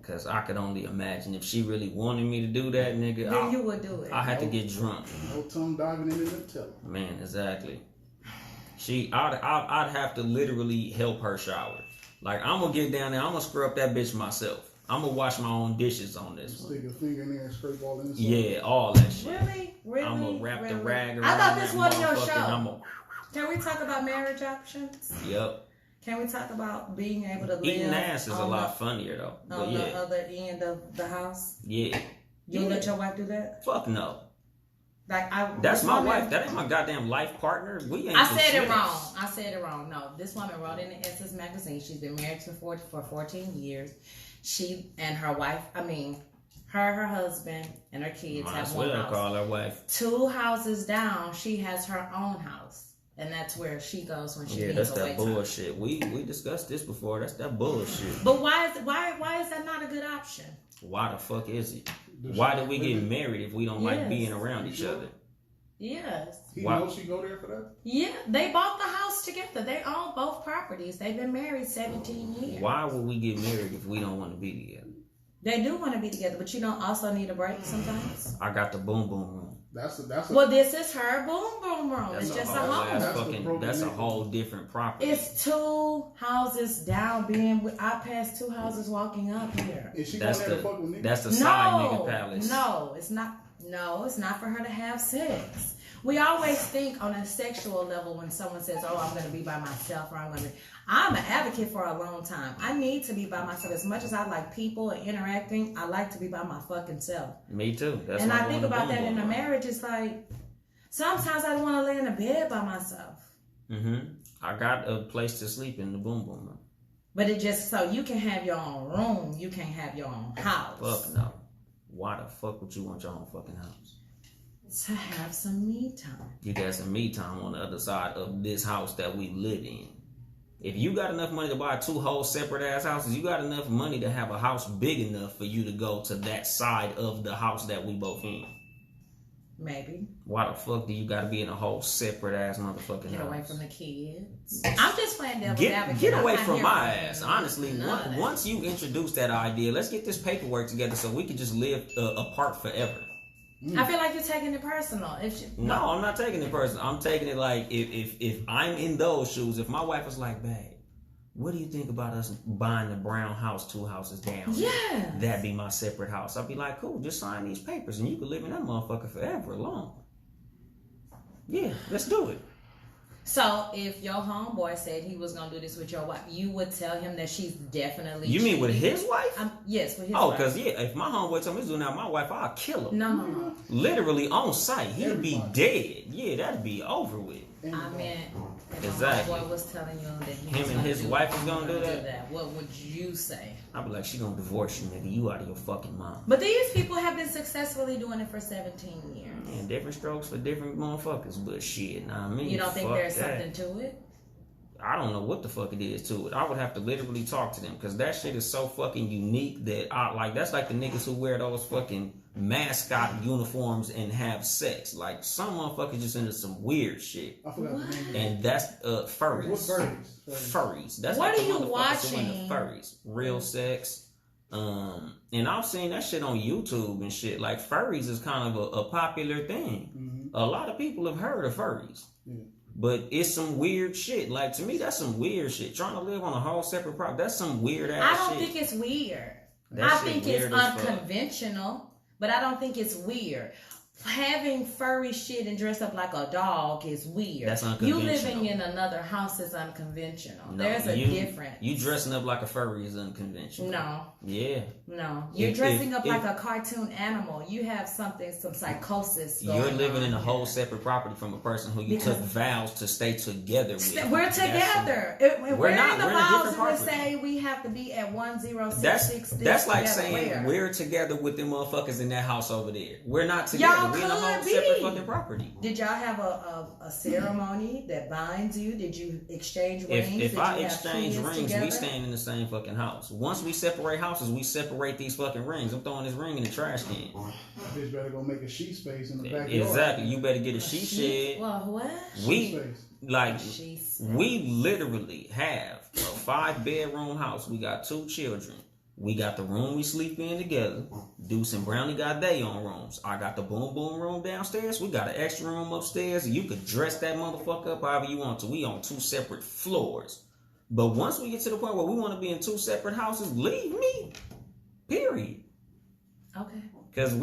Because I could only imagine if she really wanted me to do that, nigga. Then you would do it. I had to get drunk. No tongue diving in the tell. Man, exactly. I'd have to literally help her shower. Like, I'm going to get down there. I'm going to scrub that bitch myself. I'm going to wash my own dishes on this one. Stick a finger in there and scrape all in the Yeah, all that shit. Really? I'm going to wrap the rag around I thought this that was your motherfucker, show. and I'm going to Can we talk about marriage options? Yep. Can we talk about being able to live? Eating ass is a lot funnier though. On the other end of the house? Yeah. You let your wife do that? Fuck no. That's my wife. That ain't my goddamn life partner. We ain't. I said it wrong. No, this woman wrote in the Essence magazine. She's been married for 14 years. She and her wife. Her husband, and her kids have one house. Call her wife. 2 houses down, she has her own house, and that's where she goes when she needs that's away that bullshit. We discussed this before. That's that bullshit. But why is that not a good option? Why the fuck is it? Why did we get married if we don't like being around each other? Yes. He knows she go there for that? Yeah, they bought the house together. They own both properties. They've been married 17 years. Why would we get married if we don't want to be together? They do want to be together, but you don't also need a break sometimes. I got the boom boom room. Well, this is her boom boom room. It's just a home. That's a whole different property. It's 2 houses down. I passed 2 houses walking up here. Is she going there to fuck with niggas? That's the side nigga palace. No, it's not. No, it's not for her to have sex. We always think on a sexual level when someone says, "Oh, I'm going to be by myself," or I'm an advocate for a long time. I need to be by myself. As much as I like people and interacting, I like to be by my fucking self. Me too. And I think about that in a marriage. It's like, sometimes I want to lay in a bed by myself. I got a place to sleep in the boom boom room. But it just, so you can have your own room. You can't have your own house. Fuck no. Why the fuck would you want your own fucking house? To have some me time. You got some me time on the other side of this house that we live in. If you got enough money to buy 2 whole separate ass houses, you got enough money to have a house big enough for you to go to that side of the house that we both in. Maybe. Why the fuck do you got to be in a whole separate ass motherfucking house? Get away from the kids. I'm just playing devil's advocate. Get away from my ass. Honestly, once you introduce that idea, let's get this paperwork together so we can just live apart forever. I feel like you're taking it personal. No, I'm not taking it personal. I'm taking it like if I'm in those shoes, if my wife was like, babe, what do you think about us buying the brown house 2 houses down? Yeah. That'd be my separate house. I'd be like, cool, just sign these papers and you can live in that motherfucker forever alone. Yeah, let's do it. So if your homeboy said he was gonna do this with your wife, you would tell him that she's definitely. You mean with his wife? Yes, with his wife. Oh, because if my homeboy told me to do that, my wife, I'll kill him. No. Literally on sight, he'd be dead. Yeah, that'd be over with. I mean, if exactly. my homeboy was telling you that him and his wife is gonna do that, what would you say? I'd be like, she gonna divorce you, nigga. You out of your fucking mind. But these people have been successfully doing it for 17 years. And different strokes for different motherfuckers, but shit, nah, I mean, you don't think there's something to it? I don't know what the fuck it is to it. I would have to literally talk to them because that shit is so fucking unique that that's like the niggas who wear those fucking mascot uniforms and have sex. Like some motherfuckers just into some weird shit. I forgot the name. And that's furries. What's furries? Furries. That's what like are you watching? Furries. Real sex. And I've seen that shit on YouTube and shit. Like furries is kind of a popular thing. Mm-hmm. A lot of people have heard of furries. Yeah. But it's some weird shit. Like, to me, that's some weird shit. Trying to live on a whole separate property, that's some weird ass shit. I don't think it's weird. I think it's unconventional, but I don't think it's weird. Having furry shit and dress up like a dog is weird. That's unconventional. You living in another house is unconventional. No, there's a difference. You dressing up like a furry is unconventional. No. Yeah. No. You're dressing up like a cartoon animal. You have some psychosis going on. You're living in a whole separate property from a person who you took vows to stay together with. We're together. We're not. We're in the vows and we say we have to be at 1066. That's like saying we're together with them motherfuckers in that house over there. We're not together. We in a whole separate fucking property. Did y'all have a ceremony that binds you? Did you exchange rings? If I exchange rings, we staying in the same fucking house. Once we separate houses, we separate these fucking rings. I'm throwing this ring in the trash can. Bitch better go make a sheet space in the backyard. Exactly. You better get a sheet shed. Well, what? We literally have a 5-bedroom house. We got 2 children. We got the room we sleep in together. Deuce and Brownie got their own rooms. I got the boom boom room downstairs. We got an extra room upstairs. You could dress that motherfucker up however you want to. We on 2 separate floors. But once we get to the point where we want to be in 2 separate houses, leave me. Period. Okay. Because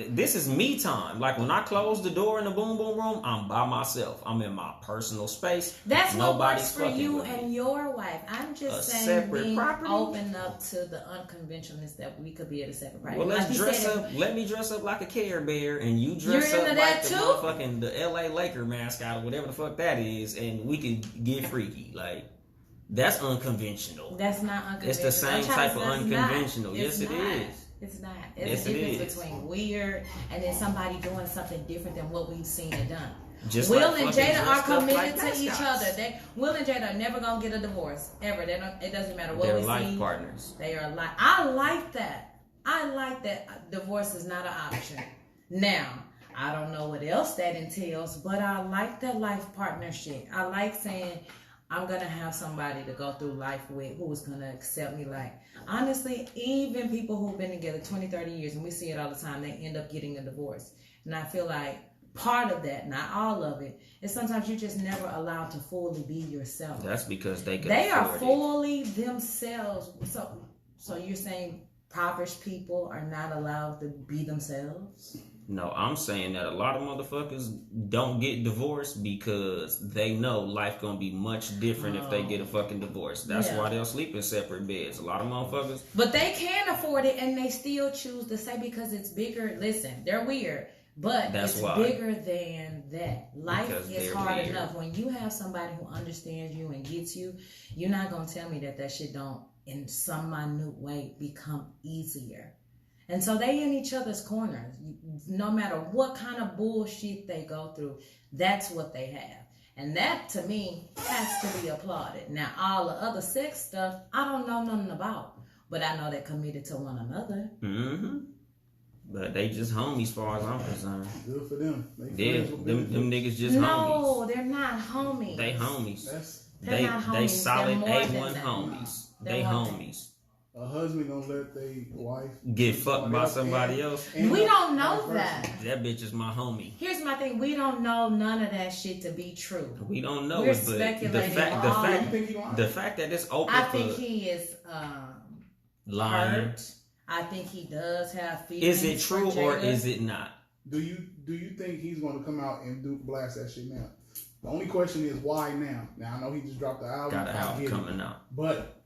this is me time. Like when I close the door in the boom boom room, I'm by myself. I'm in my personal space. That's Nobody's what works for you and your wife. I'm just saying being open up to the unconventionalness that we could be at a separate property. Well, let's dress up. Let me dress up like a Care Bear, and you dress up like the motherfucking the LA Laker mascot or whatever the fuck that is, and we can get freaky. Like that's unconventional. That's not unconventional. It's the same type of unconventional. Yes, it is. It's not. There's a difference between weird and then somebody doing something different than what we've seen and done. Will and Jada are committed to each other. Will and Jada are never gonna get a divorce ever. It doesn't matter what we see. They're life partners. They are like. I like that. Divorce is not an option. Now, I don't know what else that entails, but I like that life partnership. I like saying I'm gonna have somebody to go through life with who is gonna accept me. Like, honestly, even people who've been together 20, 30 years, and we see it all the time, they end up getting a divorce. And I feel like part of that, not all of it, is sometimes you're just never allowed to fully be yourself. That's because they are fully themselves. So you're saying impoverished people are not allowed to be themselves? No, I'm saying that a lot of motherfuckers don't get divorced because they know life gonna be much different if they get a fucking divorce. That's why they'll sleep in separate beds. A lot of motherfuckers. But they can afford it and they still choose to say because it's bigger. Listen, they're weird, but it's bigger than that. Life is hard enough. When you have somebody who understands you and gets you, you're not gonna tell me that shit don't, in some minute way, become easier. And so they in each other's corners. No matter what kind of bullshit they go through, that's what they have. And that, to me, has to be applauded. Now, all the other sex stuff, I don't know nothing about. But I know they're committed to one another. Mm-hmm. But they just homies as far as I'm concerned. Good for them. Them niggas just homies. No, they're not homies. They homies. They're not homies. They solid A1 homies. They homies. A husband gonna let their wife get fucked by somebody else. We don't know that. That bitch is my homie. Here's my thing: we don't know none of that shit to be true. We don't know We're it, but speculating. the fact that it's open. I think he is lying. Hurt. I think he does have feelings. Is it true or is it not? Do you think he's gonna come out and blast that shit now? The only question is why now? Now I know he just dropped the album. Got an album coming out, but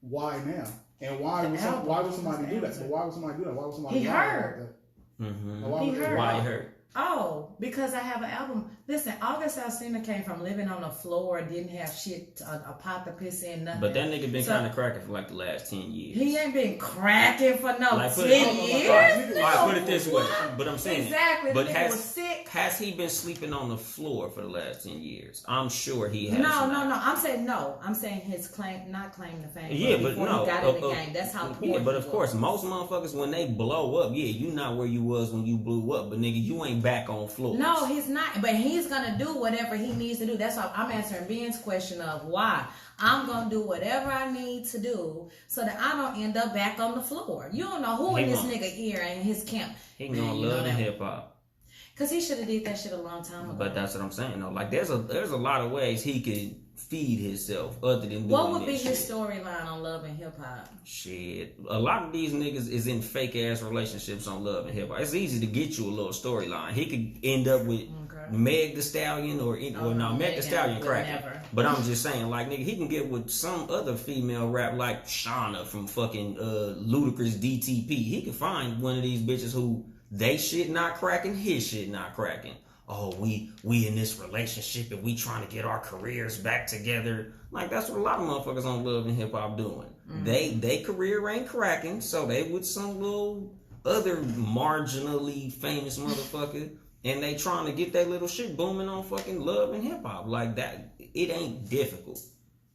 why now? And why would somebody do that? But why would somebody do that? Why would somebody? He hurt. Mm-hmm. He hurt. Why he hurt? Oh, because I have an album. Listen, August Alsina came from living on the floor, didn't have shit, a pot to piss in, nothing. But that nigga been kind of cracking for like the last 10 years. He ain't been cracking for no like 10 years. All right, put it this way. But I'm saying exactly. But has he been sleeping on the floor for the last 10 years? I'm sure he has. No. I'm saying no. I'm saying his claim, not claim the fame. Yeah, but no. He got in the game. That's how poor. Yeah, but of course, most motherfuckers when they blow up, you not where you was when you blew up, but nigga, you ain't back on floor. No, he's not. But he's gonna do whatever he needs to do. That's why I'm answering Ben's question of why. I'm gonna do whatever I need to do so that I don't end up back on the floor. You don't know who in this nigga ear and his camp. He gonna love the hip hop. Cause he should have did that shit a long time ago. But that's what I'm saying though. Like there's a lot of ways he could feed himself other than doing what would be his storyline on Love and Hip Hop? Shit. A lot of these niggas is in fake ass relationships on Love and Hip Hop. It's easy to get you a little storyline. He could end up with Meg the Stallion Meg the Stallion cracking. But I'm just saying, like nigga, he can get with some other female rap like Shauna from fucking Ludacris DTP. He can find one of these bitches who they shit not cracking, his shit not cracking. Oh, we in this relationship and we trying to get our careers back together. Like that's what a lot of motherfuckers on Love and Hip Hop doing. They career ain't cracking, so they with some little other marginally famous motherfucker, and they trying to get that little shit booming on fucking Love and Hip Hop. Like that, it ain't difficult.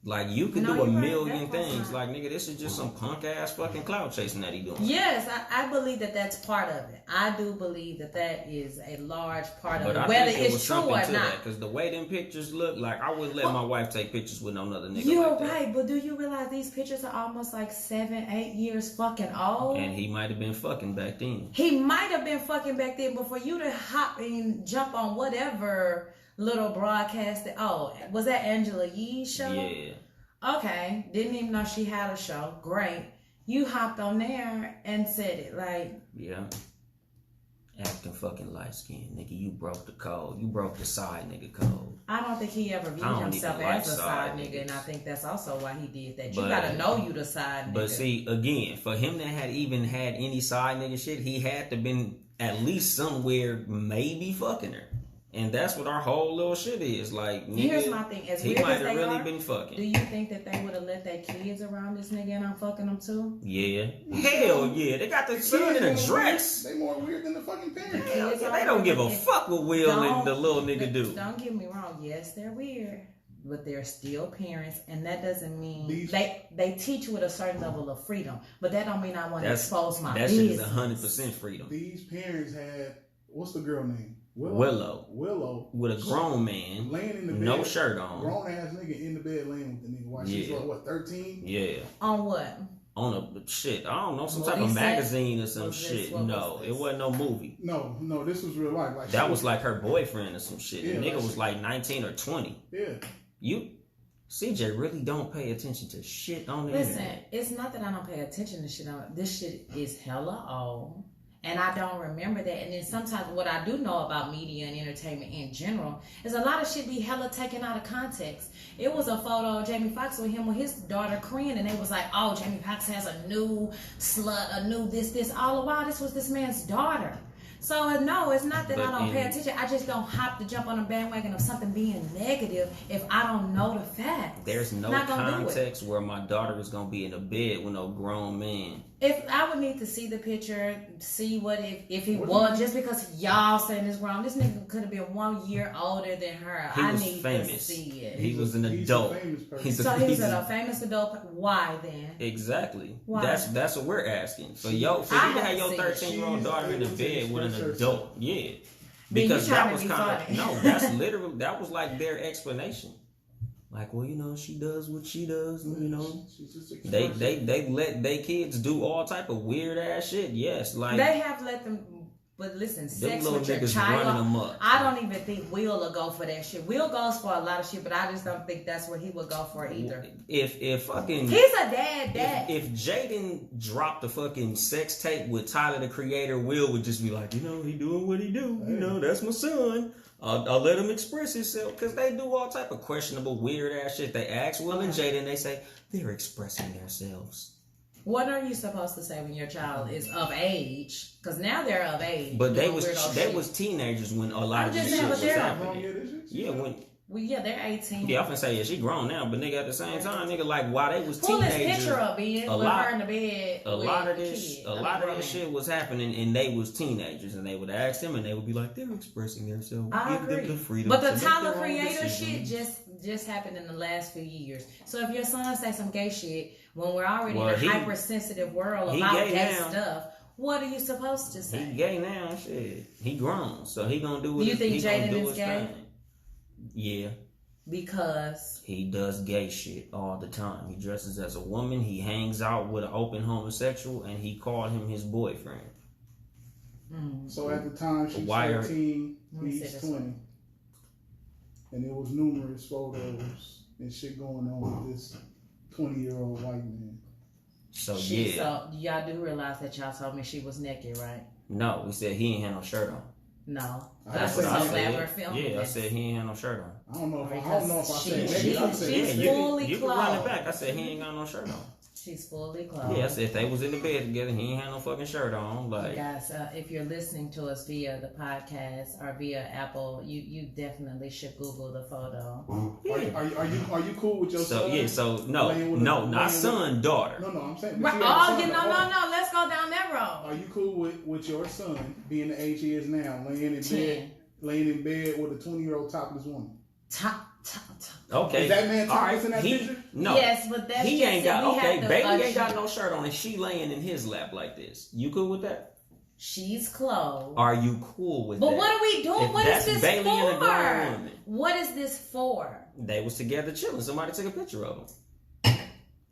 Like you can do a million things. Like nigga, this is just some punk ass fucking cloud chasing that he doing. Yes, I believe that's part of it. I do believe that is a large part of it, I whether think it's true or not. Because the way them pictures look, like I wouldn't let my wife take pictures with no other nigga. You're like right, but do you realize these pictures are almost like 7-8 years fucking old? And he might have been fucking back then. He might have been fucking back then, but for you to hop and jump on whatever little broadcast was that Angela Yee's show? Yeah. Okay, didn't even know she had a show. Great. You hopped on there and said it like, yeah. Acting fucking light skinned, nigga. You broke the code. You broke the side nigga code. I don't think he ever viewed himself as a side nigga, and I think that's also why he did that. You gotta know you the side nigga. But see, again, for him to had even had any side nigga shit, he had to been at least somewhere maybe fucking her. And that's what our whole little shit is. Like, nigga, here's my thing. As he might have really been fucking. Do you think that they would have let their kids around this nigga and I'm fucking them too? Yeah. Hell yeah. They got the son in a dress. They more weird than the fucking parents. Hell yeah. They don't give a fuck what Will and the little nigga do. Don't get me wrong. Yes, they're weird. But they're still parents, and that doesn't mean they teach with a certain level of freedom. But that don't mean I want to expose my business. That shit is 100% freedom. These parents had, what's the girl name? Willow. With a grown man. Laying in the bed. No shirt on. Grown ass nigga in the bed laying with the nigga. While she's like, what, 13? Yeah. On what? On a shit. I don't know, some type of magazine or some shit. No, it wasn't no movie. No, this was real life. Like that was like her boyfriend or some shit. The nigga was like 19 or 20. Yeah. CJ really don't pay attention to shit on the internet. It's not that I don't pay attention to shit on this shit is hella old. And I don't remember that. And then sometimes what I do know about media and entertainment in general is a lot of shit be hella taken out of context. It was a photo of Jamie Foxx with him with his daughter Corinne, and they was like, oh, Jamie Foxx has a new slut, a new this. All the while, this was this man's daughter. So, no, it's not that I don't pay attention. I just don't hop to jump on a bandwagon of something being negative if I don't know the facts. There's no context where my daughter is going to be in a bed with no grown man. If I would need to see the picture, see what if he was, just because y'all saying this wrong, this nigga could have been 1 year older than her. He was famous. To see it. He was an adult. He's a famous adult. Why then? Exactly. Why? That's what we're asking. For you to have your 13-year-old daughter in the bed with an adult, yeah. Because that was kind of that's literally that was like their explanation. Like, well, you know, she does what she does, you know. They let their kids do all type of weird ass shit. Yes, like they have let them. But listen, sex with your child, I don't even think Will will go for that shit. Will goes for a lot of shit, but I just don't think that's what he would go for either. If fucking he's a dad. If Jaden dropped the fucking sex tape with Tyler the Creator, Will would just be like, you know, he doing what he do. You know, that's my son. I'll let him express himself, because they do all type of questionable, weird ass shit. They ask Will and Jada, and they say they're expressing themselves. What are you supposed to say when your child is of age? Because now they're of age. But they was teenagers when a lot of this shit was happening. Yeah, they're 18. Yeah, I often say, she grown now, but nigga, at the same time, nigga, like, while they was pull teenagers, this picture up, Ben, with her in the bed. A lot of this shit was happening, and they was teenagers, and they would ask them, and they would be like, they're expressing themselves. I agree. Them the freedom. But the Tyler Creator shit just happened in the last few years. So if your son say some gay shit when we're already in a hypersensitive world about gay stuff, what are you supposed to say? He gay now, shit. He grown, so he gonna do what do you think Jaden is gay? Thing. Yeah. Because he does gay shit all the time. He dresses as a woman. He hangs out with an open homosexual, and he called him his boyfriend. So at the time she's 13, he's 20. And there was numerous photos and shit going on with this 20-year-old white man. So y'all do realize that y'all told me she was naked, right? No, we said he ain't had no shirt on. No, that's what I said. Yeah, I said he ain't had no shirt on. I don't know if I said naked. She's fully clothed. You can run it back. I said he ain't got no shirt on. She's fully clothed. Yeah, I said if they was in the bed together, he ain't had no fucking shirt on. Like, guys, if you're listening to us via the podcast or via Apple, you definitely should Google the photo. Yeah. Are you cool with your son? Yeah, so no, not son, daughter. No, I'm saying. No. Let's go down that road. Are you cool with your son being the age he is now, laying in bed with a 20-year-old topless woman? Okay. Is that man topless in that picture? No. Yes, but that's he ain't got. Okay, baby ain't got no shirt on, and she laying in his lap like this. You cool with that? She's clothed. Are you cool with that? But what are we doing? What is this Bailey for? And a grown woman. What is this for? They was together chilling. Somebody took a picture of them.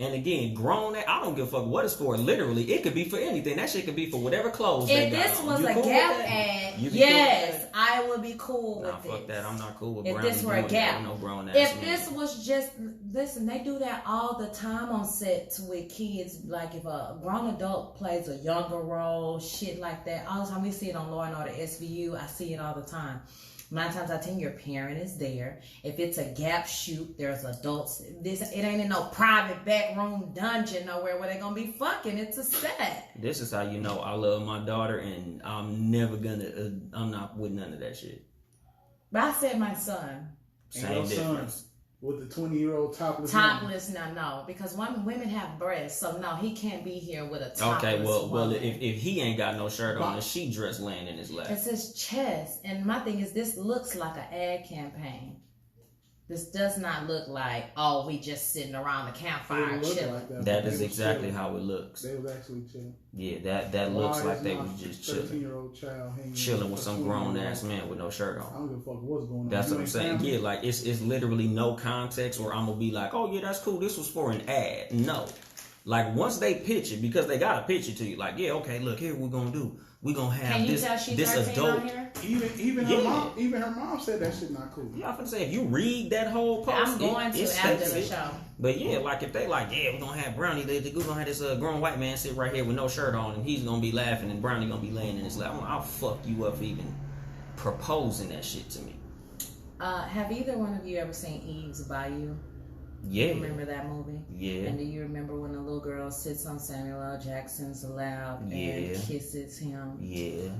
And again, grown, I don't give a fuck what it's for. Literally, it could be for anything. That shit could be for whatever clothes they got If this was a cool Gap ad, yes, I would be cool with this. Fuck that. I'm not cool with if Brownie this were a Gap. No grown ass if man. this was just, listen, they do that all the time on sets with kids. Like if a grown adult plays a younger role, shit like that. All the time we see it on Law and Order SVU. I see it all the time. 9 times out of 10, your parent is there. If it's a Gap shoot, there's adults. It ain't in no private back room dungeon nowhere where they're gonna be fucking. It's a set. This is how you know I love my daughter, and I'm never gonna. I'm not with none of that shit. But I said my son. Same difference. With the 20-year-old topless. Topless, no, because women have breasts, so no, he can't be here with a topless. Okay, well, woman. if he ain't got no shirt on and she dress laying in his lap, it's his chest. And my thing is, this looks like an ad campaign. This does not look like, oh, we just sitting around the campfire chilling. Like that is exactly how it looks. They was actually chilling. Yeah, that looks like they was just chilling. 13-year-old child chilling with some grown ass man with no shirt on. I don't give a fuck what's going on. That's what I'm saying. Family? Yeah, like it's literally no context where I'm gonna be like, oh yeah, that's cool. This was for an ad. No, like once they pitch it, because they gotta pitch it to you. Like, yeah, okay, look here, we're gonna do. We're gonna have Can you this, tell she's this 13 adult. on here? Even her mom said that shit not cool. Yeah, I'm gonna say if you read that whole post, I'm going to after the show. But yeah, like if they like, yeah, we're gonna have Brownie. We're gonna have this grown white man sit right here with no shirt on, and he's gonna be laughing, and Brownie gonna be laying in his lap. I'll fuck you up for even proposing that shit to me. Have either one of you ever seen Eve's Bayou? Yeah. Remember that movie? Yeah. And do you remember when the little girl sits on Samuel L. Jackson's lap and kisses him? Yeah.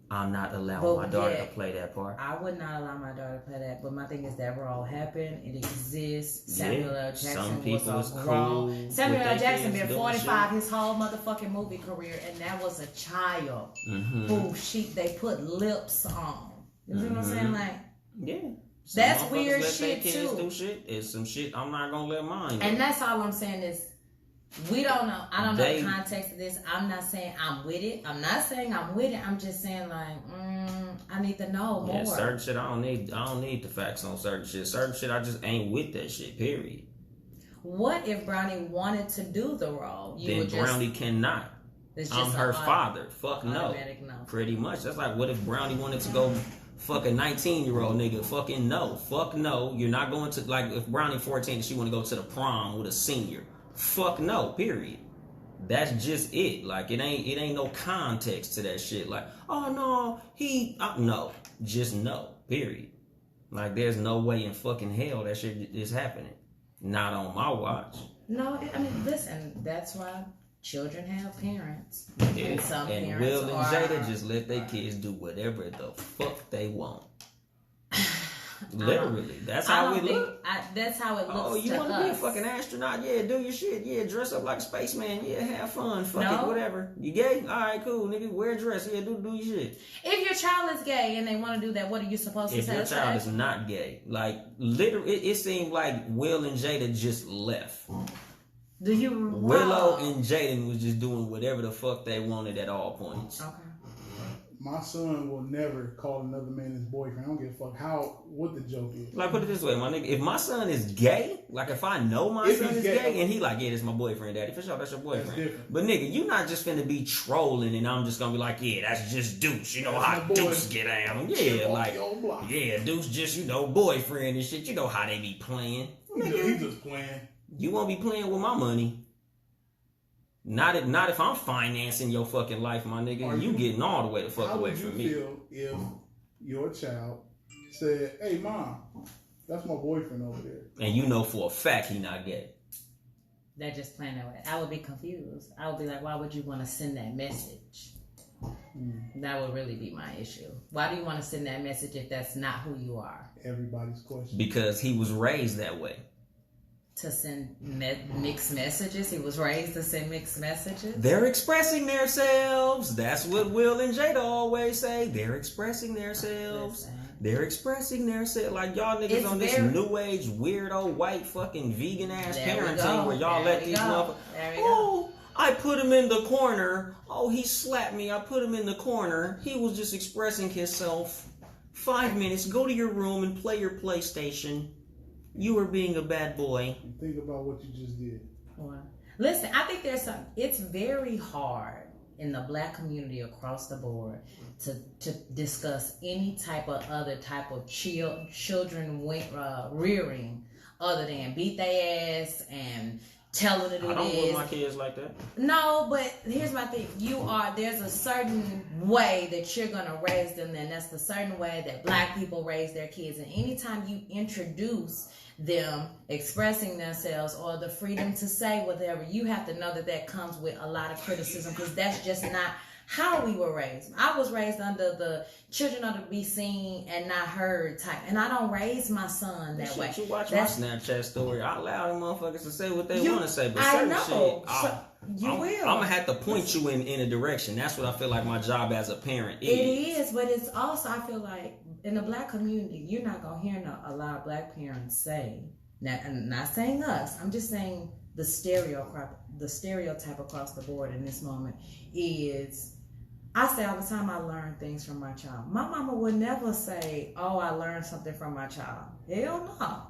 I'm not allowing my daughter to play that part. I would not allow my daughter to play that. But my thing is that role happened. It exists. Samuel L. Jackson was cool. Samuel L. Jackson been 45 his whole motherfucking movie career, and that was a child who they put lips on. You know what I'm saying? Like, yeah. That's weird shit too. Do shit. It's some shit I'm not gonna let mine do. And that's all I'm saying is we don't know. I don't know the context of this. I'm not saying I'm with it. I'm not saying I'm with it. I'm just saying like I need to know more. Yeah, certain shit I don't need the facts on certain shit. Certain shit I just ain't with that shit. Period. What if Brownie wanted to do the role? Then Brownie cannot. I'm her father. Fuck no. Pretty much. That's like what if Brownie wanted to go fuck a 19-year-old nigga. Fucking no. Fuck no. You're not going to, like, if Brownie 14 and she want to go to the prom with a senior. Fuck no. Period. That's just it. Like, it ain't no context to that shit. Like, oh no, no. Just no. Period. Like, there's no way in fucking hell that shit is happening. Not on my watch. No, I mean, listen, that's why children have parents. Yeah. And Will and Jada just let their kids do whatever the fuck they want. Literally. That's how it looks. That's how it looks. Oh, you want to be a fucking astronaut? Yeah, do your shit. Yeah, dress up like a spaceman. Yeah, have fun. Fuck it, whatever. You gay? Alright, cool, nigga. Wear a dress. Yeah, do your shit. If your child is gay and they want to do that, what are you supposed to say? If your child is not gay, like, literally, it seemed like Will and Jada just left. Willow and Jaden was just doing whatever the fuck they wanted at all points. Okay. My son will never call another man his boyfriend. I don't give a fuck what the joke is. Like, put it this way, my nigga. If my son is gay, like if I know my son is gay and he like, yeah, this is my boyfriend, daddy. For sure, that's your boyfriend. That's different. But nigga, you not just finna be trolling and I'm just gonna be like, yeah, that's just Deuce. You know how Deuce get down. Yeah, like, yeah, Deuce just, boyfriend and shit. You know how they be playing. Nigga, he just playing. You won't be playing with my money. Not if I'm financing your fucking life, my nigga. You getting all the way the fuck away from me. How would you feel if your child said, hey, Mom, that's my boyfriend over there? And you know for a fact he not gay. They're just playing that way. I would be confused. I would be like, why would you want to send that message? That would really be my issue. Why do you want to send that message if that's not who you are? Everybody's question. Because he was raised that way. To send mixed messages. He was raised to send mixed messages. They're expressing themselves. That's what Will and Jada always say. They're expressing themselves. Listen. They're expressing themselves. Like y'all niggas on this new age weirdo white fucking vegan ass parenting where y'all let these motherfuckers. Oh, I put him in the corner. Oh, he slapped me. I put him in the corner. He was just expressing himself. 5 minutes. Go to your room and play your PlayStation. You were being a bad boy. Think about what you just did. Well, listen, I think it's very hard in the black community across the board to discuss any other type of children rearing other than beat their ass and tell them to do this. I don't want my kids like that. No, but here's my thing. There's a certain way that you're going to raise them, and that's the certain way that black people raise their kids. And anytime you introduce them expressing themselves or the freedom to say whatever, you have to know that comes with a lot of criticism, because that's just not how we were raised. I was raised under the children are to be seen and not heard type, and I don't raise my son that way. You watch my Snapchat story. I allow them motherfuckers to say what they want to say, but certain shit, I'm gonna have to point you in a direction. That's what I feel like my job as a parent is. It is, but it's also, I feel like in the black community, you're not gonna hear a lot of black parents say. Now, I'm not saying us. I'm just saying the stereotype across the board in this moment is. I say all the time I learn things from my child. My mama would never say, oh, I learned something from my child. Hell no.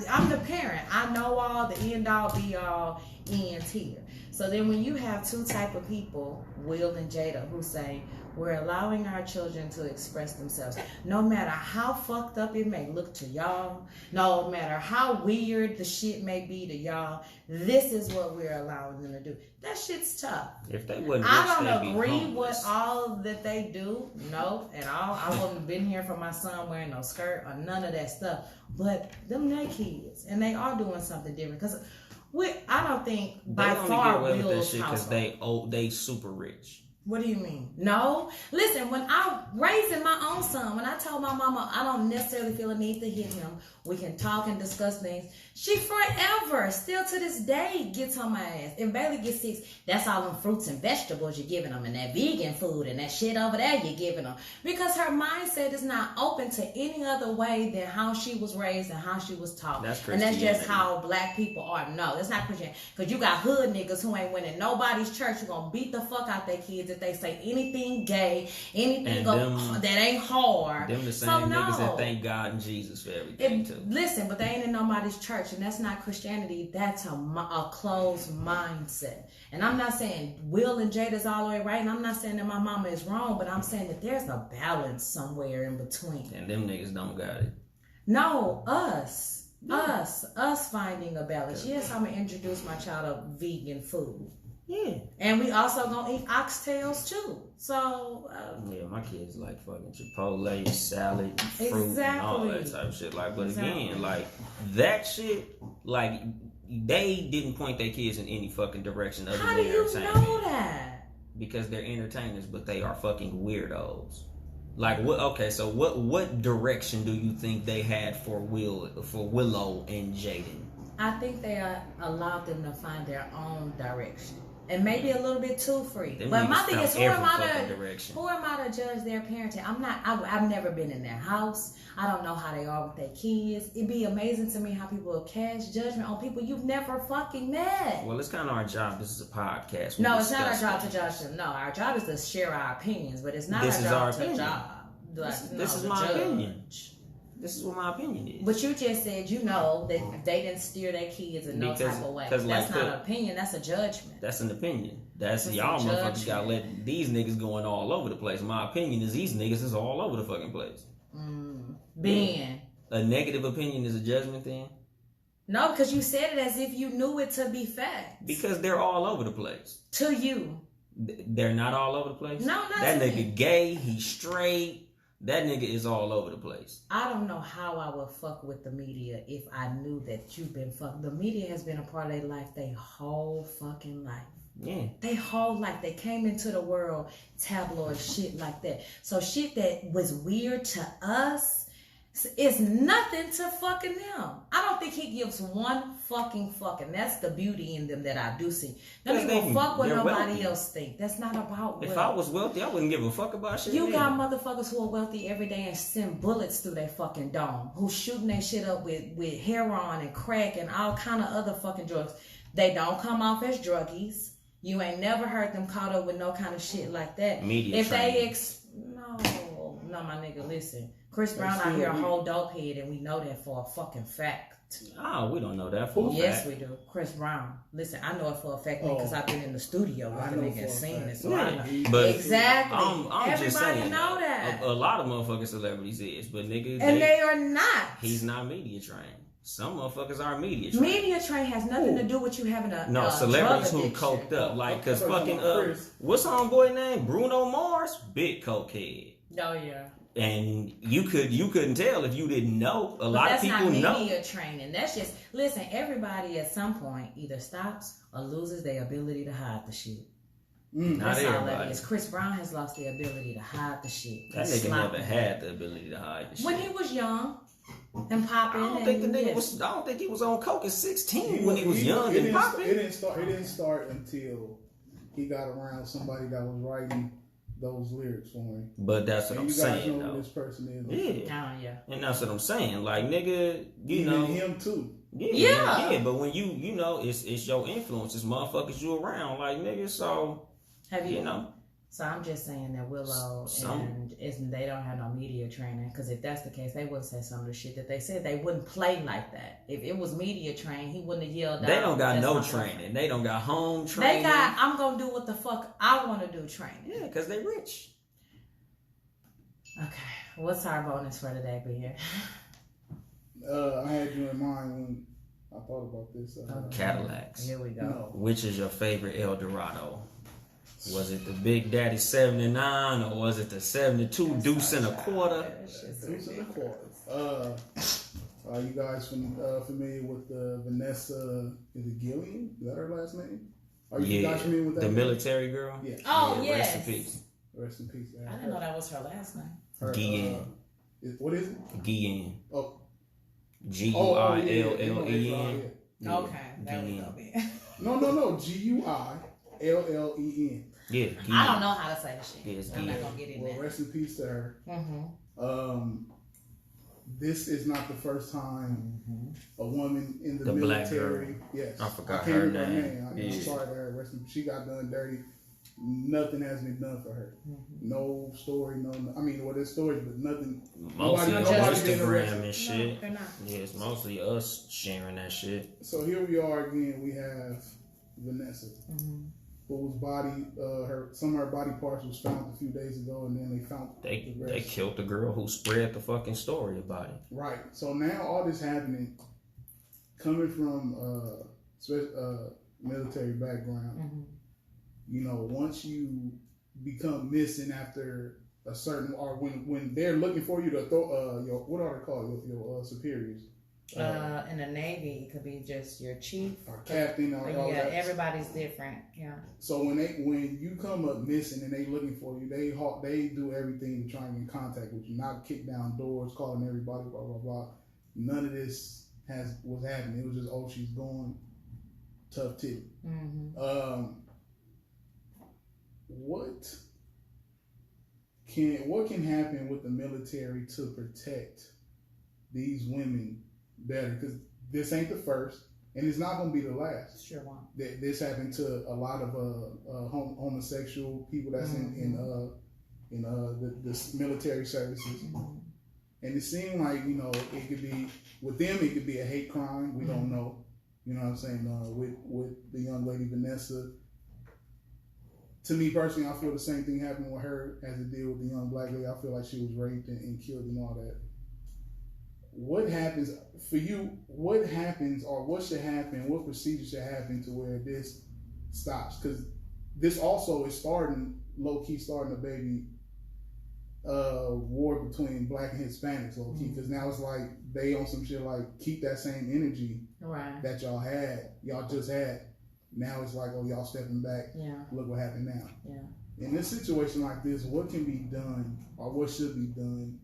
I'm the parent. I know all, the end all, be all, ends here. So then when you have two type of people, Will and Jada, who say, we're allowing our children to express themselves, no matter how fucked up it may look to y'all, no matter how weird the shit may be to y'all, this is what we're allowing them to do. That shit's tough. If they wouldn't, I don't agree with all that they do, no, at all. I wouldn't have been here for my son wearing no skirt or none of that stuff. But them their kids, and they are doing something different. Because I don't think by far Will's household. Because they super rich. What do you mean? No. Listen, when I'm raising my own son, when I told my mama I don't necessarily feel a need to hit him, we can talk and discuss things. She forever, still to this day, gets on my ass. If Bailey gets sick, that's all them fruits and vegetables you're giving them, and that vegan food and that shit over there you're giving them. Because her mindset is not open to any other way than how she was raised and how she was taught. And that's just how black people are. No, that's not Christian. Because you got hood niggas who ain't winning nobody's church who gonna beat the fuck out their kids if they say anything gay, anything that ain't hard. Them the same niggas that thank God and Jesus for everything too. Listen, but they ain't in nobody's church, and that's not Christianity. That's a closed mindset. And I'm not saying Will and Jada's all the way right, and I'm not saying that my mama is wrong, but I'm saying that there's a balance somewhere in between. And them niggas don't got it. No, us finding a balance. Yes, I'm gonna introduce my child to vegan food. Yeah, and we also gonna eat oxtails too. So yeah, my kids like fucking Chipotle, salad, fruit, and all that type of shit. Like, but again, like that shit, like they didn't point their kids in any fucking direction other than entertainment. How do you know that? Because they're entertainers, but they are fucking weirdos. Like what? Okay, so what direction do you think they had for Willow and Jaden? I think they allowed them to find their own direction. And maybe a little bit too free. But my thing is, who am I to judge their parenting? I've never been in their house. I don't know how they are with their kids. It'd be amazing to me how people will cast judgment on people you've never fucking met. Well, it's kind of our job. This is a podcast. No, it's not our job to judge them. No, our job is to share our opinions, but it's not our job to judge. This is my opinion. This is what my opinion is. But you just said that they didn't steer their kids in no type of way. That's not an opinion. That's a judgment. That's an opinion. That's y'all motherfuckers gotta let these niggas going all over the place. My opinion is these niggas is all over the fucking place. Ben. A negative opinion is a judgment then? No, because you said it as if you knew it to be fact. Because they're all over the place. To you. They're not all over the place? No, not that to nigga me. Gay, he's straight. That nigga is all over the place. I don't know how I would fuck with the media if I knew that you've been fucked. The media has been a part of their life their whole fucking life. Yeah. They whole life. They came into the world tabloid shit like that. So shit that was weird to us is nothing to fucking them. I don't think he gives one fucking. That's the beauty in them that I do see. Them people fuck what nobody else think. That's not about wealth. If I was wealthy, I wouldn't give a fuck about shit. You got motherfuckers who are wealthy every day and send bullets through their fucking dome. Who's shooting their shit up with heroin and crack and all kind of other fucking drugs. They don't come off as druggies. You ain't never heard them caught up with no kind of shit like that. Media if training. No, my nigga, listen. Chris Brown out here a whole dope head, and we know that for a fucking fact. Oh, we don't know that for a Yes, fact. we do. Chris Brown. Listen, I know it for a fact because I've been in the studio with the nigga and seen it. So I know. But exactly. I'm Everybody just saying, know that. A lot of motherfucking celebrities is, but nigga, and they are not. He's not media trained. Some motherfuckers are media trained. Media trained has nothing to do with you having a celebrities drug who addiction. coked up, like, cause fucking what's homeboy name? Bruno Mars, big cokehead. Oh yeah. And you couldn't tell if you didn't know. A lot of people know. That's not media training. That's just listen. Everybody at some point either stops or loses their ability to hide the shit. Not That's all everybody. that is. Chris Brown has lost the ability to hide the shit. That nigga never had the ability to hide the shit. When he was young and popping, I don't think the nigga was. I don't think he was on coke at 16 when he was young and popping. It didn't start until he got around somebody that was writing those lyrics for him. But that's what I'm saying, you guys know though. who this person is. Yeah. Yeah. And that's what I'm saying. Like, nigga, you even know him too. Yeah. But when you know, it's your influence. It's motherfuckers you around. Like, nigga, so have you know. So I'm just saying that Willow they don't have no media training, because if that's the case, they wouldn't say some of the shit that they said. They wouldn't play like that. If it was media trained, he wouldn't have yelled out. They don't got no training. They don't got home training. They got, I'm gonna do what the fuck I want to do training. Yeah, because they rich. Okay, what's our bonus for today, B? I had you in mind when I thought about this. Cadillacs. Here we go. No. Which is your favorite Eldorado? Was it the Big Daddy 79 or was it the 72 deuce and a quarter? Deuce and a quarter. Are you guys familiar with Vanessa? Is it Gillian? Is that her last name? Are you guys familiar with that? The military girl? Yeah. Oh, yeah. Yes. Rest in peace. Rest in peace. I didn't know that was her last name. Guillen. What is it? Guillen. Oh. Guillen. Okay, there we go. No. Guillen. Yeah. I don't know how to say the shit. Yes, I'm not gonna get in there. Rest in peace to her. Mm-hmm. This is not the first time a woman in the military. Black girl. Yes. I forgot her name. I'm sorry to her. She got done dirty. Nothing has been done for her. No story, there's stories, but nothing. Mostly on Instagram and shit. No, they're not. Yeah, it's mostly us sharing that shit. So here we are again. We have Vanessa, whose body, some of her body parts was found a few days ago, and then they found they killed the girl who spread the fucking story about it. Right. So now all this happening, coming from military background. You know, once you become missing after a certain, or when they're looking for you to throw, what are they called? Your superiors. In the Navy, it could be just your chief or captain. Or all that. Everybody's different. Yeah. So when you come up missing and they looking for you, they do everything to try and get in contact with you, not kick down doors, calling everybody, blah blah blah. None of this was happening. It was just, she's gone. Tough tip. What can happen with the military to protect these women better? Because this ain't the first, and it's not going to be the last. Sure won't. This happened to a lot of homosexual people that's in the military services, and it seemed like it could be with them. It could be a hate crime. We don't know. You know what I'm saying? With the young lady Vanessa. To me personally, I feel the same thing happened with her as it did with the young black lady. I feel like she was raped and killed and all that. What happens for you? What happens, or what should happen? What procedure should happen to where this stops? Because this also is low-key starting a baby war between black and Hispanics, low-key. Because now it's like they on some shit like keep that same energy that y'all just had. Now it's like, y'all stepping back. Yeah. Look what happened now. Yeah. In this situation like this, what can be done, or what should be done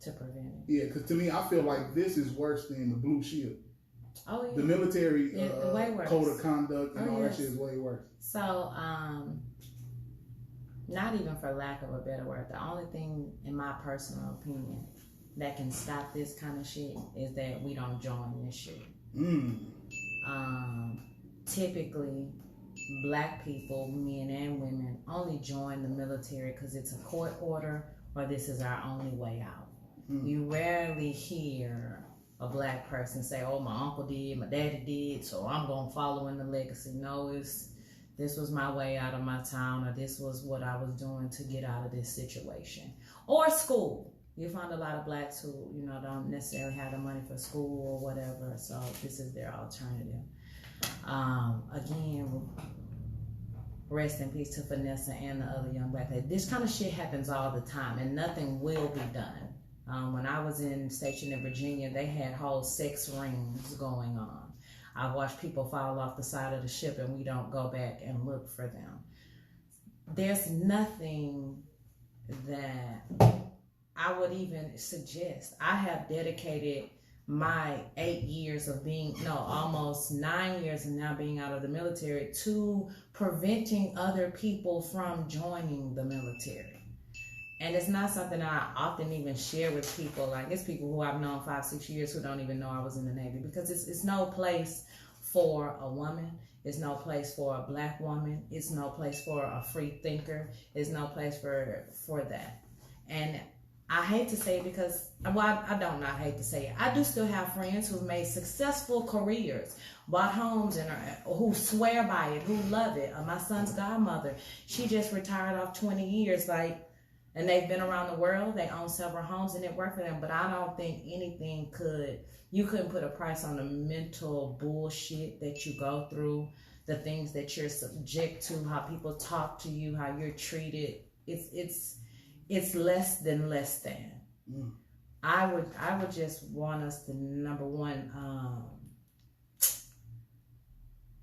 to prevent it? Yeah, because to me, I feel like this is worse than the Blue Shield. Oh yeah. The military way worse. code of conduct and all that shit is way worse. So, not even for lack of a better word, the only thing, in my personal opinion, that can stop this kind of shit is that we don't join this shit. Typically, black people, men and women, only join the military because it's a court order or this is our only way out. You rarely hear a black person say, oh, my uncle did, my daddy did, so I'm going to follow in the legacy. No, this was my way out of my town, or this was what I was doing to get out of this situation. Or school. You find a lot of blacks who, don't necessarily have the money for school or whatever, so this is their alternative. Again, rest in peace to Vanessa and the other young black lady. This kind of shit happens all the time, and nothing will be done. When I was stationed in Virginia, they had whole sex rings going on. I watched people fall off the side of the ship, and we don't go back and look for them. There's nothing that I would even suggest. I have dedicated my 8 years of almost 9 years and now being out of the military to preventing other people from joining the military. And it's not something I often even share with people. Like, it's people who I've known 5-6 years who don't even know I was in the Navy, because it's no place for a woman. It's no place for a black woman. It's no place for a free thinker. It's no place for that. And I hate to say it because, I don't not hate to say it. I do still have friends who've made successful careers, bought homes, and who swear by it, who love it. My son's godmother, she just retired off 20 years, and they've been around the world. They own several homes, and it worked for them. But I don't think you couldn't put a price on the mental bullshit that you go through, the things that you're subject to, how people talk to you, how you're treated. It's less than. I would just want us to, number one,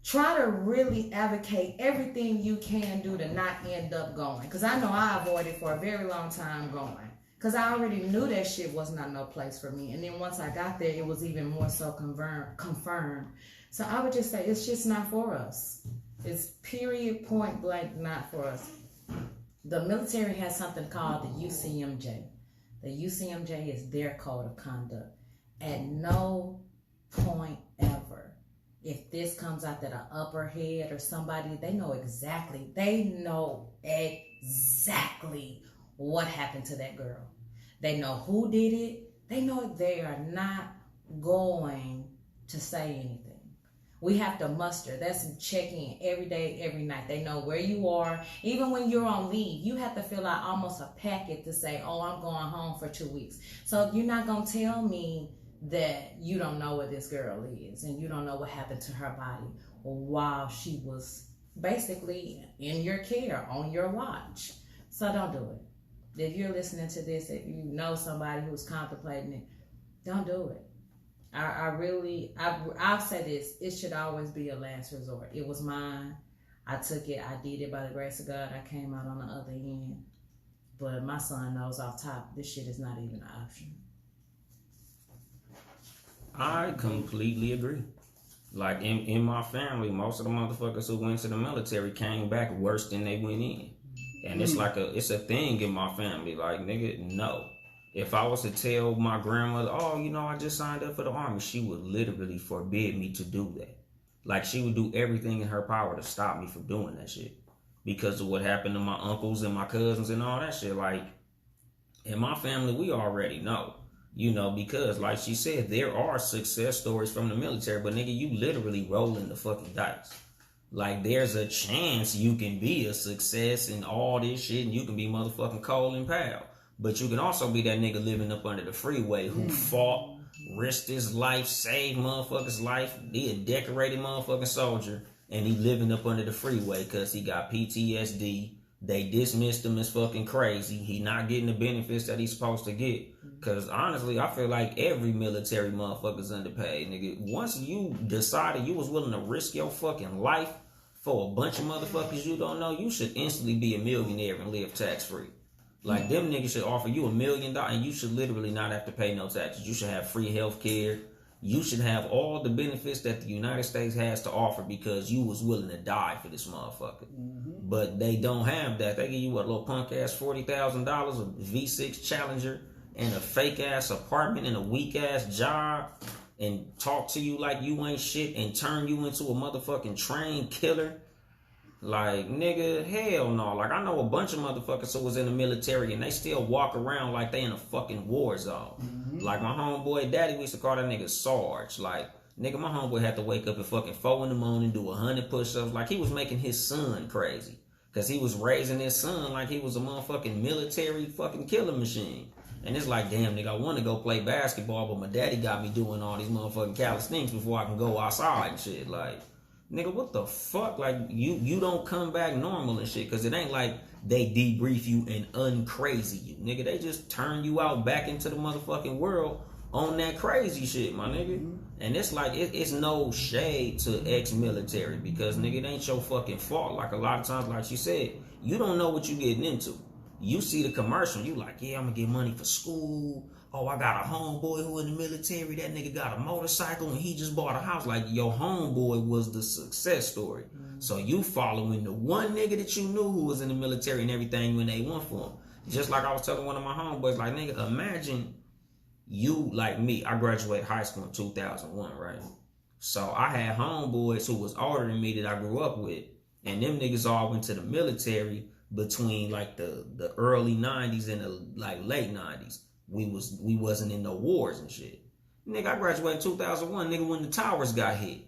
try to really advocate everything you can do to not end up going. Because I know I avoided for a very long time going. Because I already knew that shit was not no place for me. And then once I got there, it was even more so confirmed. So I would just say it's just not for us. It's period, point blank, not for us. The military has something called the UCMJ. The UCMJ is their code of conduct. At no point ever, if this comes out that an upper head or somebody, they know exactly what happened to that girl. They know who did it. They know they are not going to say anything. We have to muster. That's check-in every day, every night. They know where you are. Even when you're on leave, you have to fill out almost a packet to say, oh, I'm going home for 2 weeks. So you're not going to tell me that you don't know where this girl is and you don't know what happened to her body while she was basically in your care, on your watch. So don't do it. If you're listening to this, if you know somebody who's contemplating it, don't do it. I'll say this, it should always be a last resort. It was mine. I took it. I did it by the grace of God. I came out on the other end. But my son knows off top, this shit is not even an option. I completely agree. Like, in my family, most of the motherfuckers who went to the military came back worse than they went in. And it's like it's a thing in my family. Like, nigga, no. If I was to tell my grandmother, I just signed up for the army, she would literally forbid me to do that. Like, she would do everything in her power to stop me from doing that shit. Because of what happened to my uncles and my cousins and all that shit. Like, in my family, we already know. Because, like she said, there are success stories from the military, but nigga, you literally rolling the fucking dice. Like, there's a chance you can be a success and all this shit, and you can be motherfucking Colin Powell. But you can also be that nigga living up under the freeway who fought, risked his life, saved motherfuckers' life. He a decorated motherfucking soldier, and he living up under the freeway because he got PTSD. They dismissed him as fucking crazy. He not getting the benefits that he's supposed to get. Because honestly, I feel like every military motherfucker's underpaid, nigga. Once you decided you was willing to risk your fucking life for a bunch of motherfuckers you don't know, you should instantly be a millionaire and live tax-free. Like, them niggas should offer you $1 million and you should literally not have to pay no taxes. You should have free health care. You should have all the benefits that the United States has to offer because you was willing to die for this motherfucker. Mm-hmm. But they don't have that. They give you a little punk ass $40,000, a V6 Challenger, and a fake ass apartment and a weak ass job, and talk to you like you ain't shit and turn you into a motherfucking trained killer. Like, nigga, hell no. Like, I know a bunch of motherfuckers who was in the military and they still walk around like they in a fucking war zone. Mm-hmm. Like, my homeboy daddy, we used to call that nigga Sarge. Like, nigga, my homeboy had to wake up at fucking 4 in the morning, do 100 push-ups. Like, he was making his son crazy. Because he was raising his son like he was a motherfucking military fucking killing machine. And it's like, damn, nigga, I want to go play basketball, but my daddy got me doing all these motherfucking calisthenics before I can go outside and shit. Like, nigga, what the fuck? Like, you don't come back normal and shit, because it ain't like they debrief you and uncrazy you. Nigga, they just turn you out back into the motherfucking world on that crazy shit, my nigga. Mm-hmm. And it's like, it's no shade to ex-military, because, nigga, it ain't your fucking fault. Like, a lot of times, like she said, you don't know what you getting into. You see the commercial, you like, yeah, I'm gonna get money for school. Oh, I got a homeboy who in the military. That nigga got a motorcycle and he just bought a house. Like, your homeboy was the success story. Mm-hmm. So you following the one nigga that you knew who was in the military and everything when they went for him. Just like I was telling one of my homeboys, like, nigga, imagine you like me. I graduated high school in 2001, right? So I had homeboys who was older than me that I grew up with. And them niggas all went to the military between like the early 90s and the like late 90s. We wasn't in no wars and shit. Nigga, I graduated in 2001, nigga, when the towers got hit.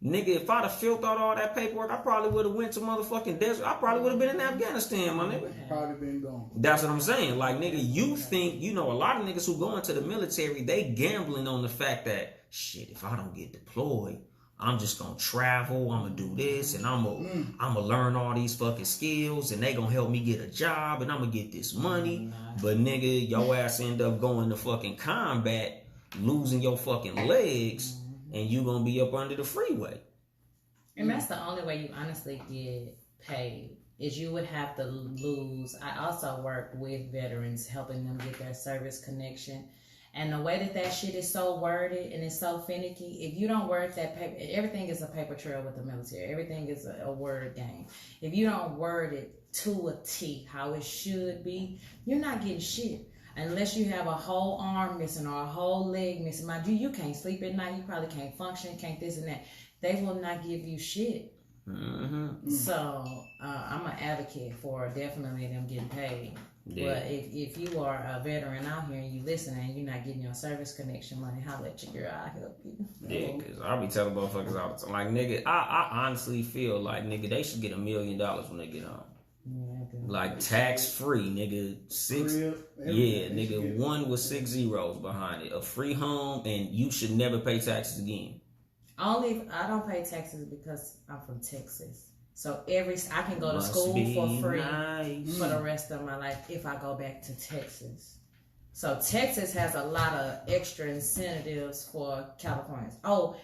Nigga, if I'd have filled out all that paperwork, I probably would have went to motherfucking desert. I probably would have been in Afghanistan, my nigga. Probably been gone. That's what I'm saying. Like, nigga, you think, you know, a lot of niggas who go into the military, they gambling on the fact that, shit, if I don't get deployed, I'm just gonna travel, I'm gonna do this, and I'm gonna learn all these fucking skills, and they gonna help me get a job, and I'm gonna get this money. But nigga, your ass end up going to fucking combat, losing your fucking legs, and you gonna be up under the freeway. And that's the only way you honestly get paid, is you would have to lose. I also work with veterans, helping them get their service connection. And the way that shit is so worded and it's so finicky, if you don't word that paper, everything is a paper trail with the military. Everything is a word game. If you don't word it to a T, how it should be, you're not getting shit. Unless you have a whole arm missing or a whole leg missing. Mind you, you can't sleep at night. You probably can't function, can't this and that. They will not give you shit. Mm-hmm. So I'm an advocate for definitely them getting paid. Yeah. But if you are a veteran out here and you listening and you're not getting your service connection money, holla at your girl, I'll help you. Yeah, because I'll be telling motherfuckers all the time. Like, nigga, I honestly feel like, nigga, they should get $1 million when they get home. Yeah, like, tax-free, nigga. Nigga, 1 with 6 zeros behind it. A free home, and you should never pay taxes again. Only if I don't pay taxes because I'm from Texas. So I can go to school for free for the rest of my life if I go back to Texas. So Texas has a lot of extra incentives for Californians. Oh,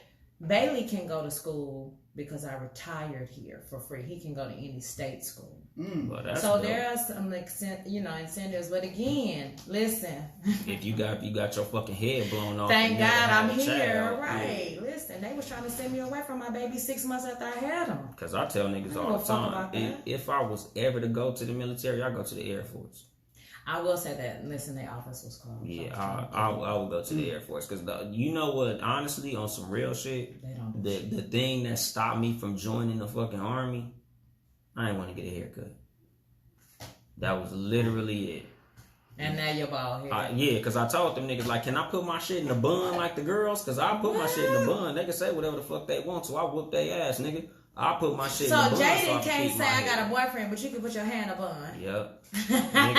Bailey can go to school because I retired here for free. He can go to any state school. Well, so there are some incentives. But again, listen. If you got your fucking head blown off. Thank God I'm here, right? Yeah. Listen, they was trying to send me away from my baby 6 months after I had him. Because I tell niggas all the time, if I was ever to go to the military, I'd go to the Air Force. I will say that. Listen, their office was closed. Yeah, I will go to the Air Force because you know what? Honestly, on some real shit, the thing that stopped me from joining the fucking army, I didn't want to get a haircut. That was literally it. And now you're bald head. Yeah, because I told them niggas, like, can I put my shit in the bun like the girls? Because I put my shit in the bun. They can say whatever the fuck they want to. I whoop their ass, nigga. I put my shit in the bun. So Jada can't say I got a boyfriend, but you can put your hand in a bun. Yep. Nigga,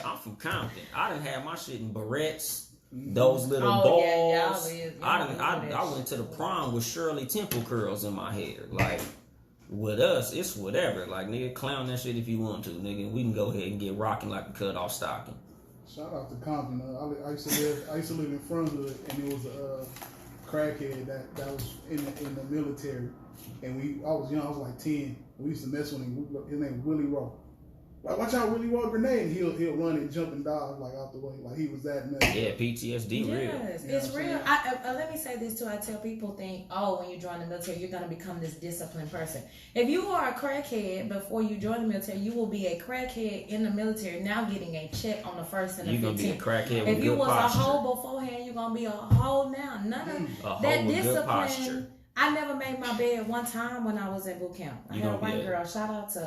I'm from Compton. I done had my shit in barrettes, those little balls. Yeah, I went to the prom with Shirley Temple curls in my hair. Like, with us, it's whatever. Like, nigga, clown that shit if you want to, nigga. We can go ahead and get rocking like a cut off stocking. Shout out to Compton. I used to live in Front Hood, and it was a crackhead that was in the military, and I was young. I was like 10. We used to mess with him. His name was Willie Rowe. Like, watch out, Willie Rowe grenade, and he'll run and jump and dodge like out the way. Like, he was that messed up. Yeah, PTSD real. Yes, it's real. Let me say this too. I tell people when you join the military, you're gonna become this disciplined person. If you are a crackhead before you join the military, you will be a crackhead in the military now getting a check on the 1st and the 15th. You're gonna be a crackhead with good posture. If you was a hoe beforehand, you're gonna be a hoe now. None of that discipline I never made my bed one time when I was in boot camp. I had a white girl. Shout out to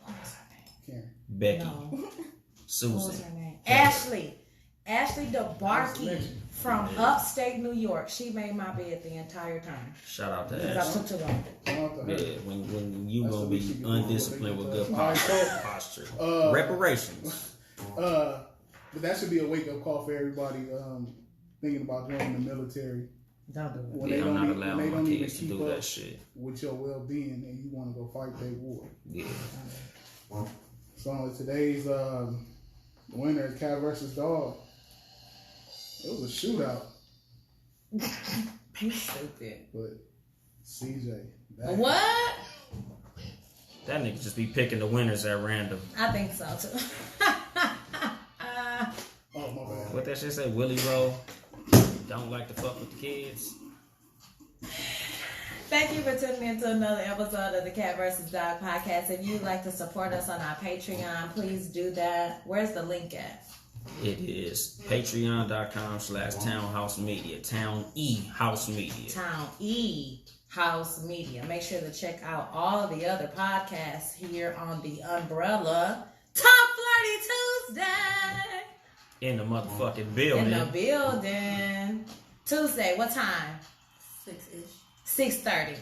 what was her name? Karen. Becky. No. Susan. What was her name? Ashley DeBarkey from upstate New York. She made my bed the entire time. Shout out to Because Ashley. I took too long. Yeah, when you gonna be undisciplined with good posture. Reparations. But that should be a wake up call for everybody thinking about joining the military. Don't do it. When I'm not when allowing they my don't even kids to keep do up that shit. with your well being and you want to go fight that war. Yeah. So today's winner is cat versus dog. It was a shootout. You stupid. But CJ. What? That nigga just be picking the winners at random. I think so too. Oh, my bad. What that shit say? Willie Roll. Don't like to fuck with the kids. Thank you for tuning in to another episode of the Cat vs. Dog podcast. If you'd like to support us on our Patreon, please do that. Where's the link at? It is patreon.com/townhousemedia. Town E House Media. Town E House Media. Make sure to check out all the other podcasts here on the umbrella. Top Flirty Tuesday. In the motherfucking building. In the building. Tuesday, what time? 6-ish. 6:30.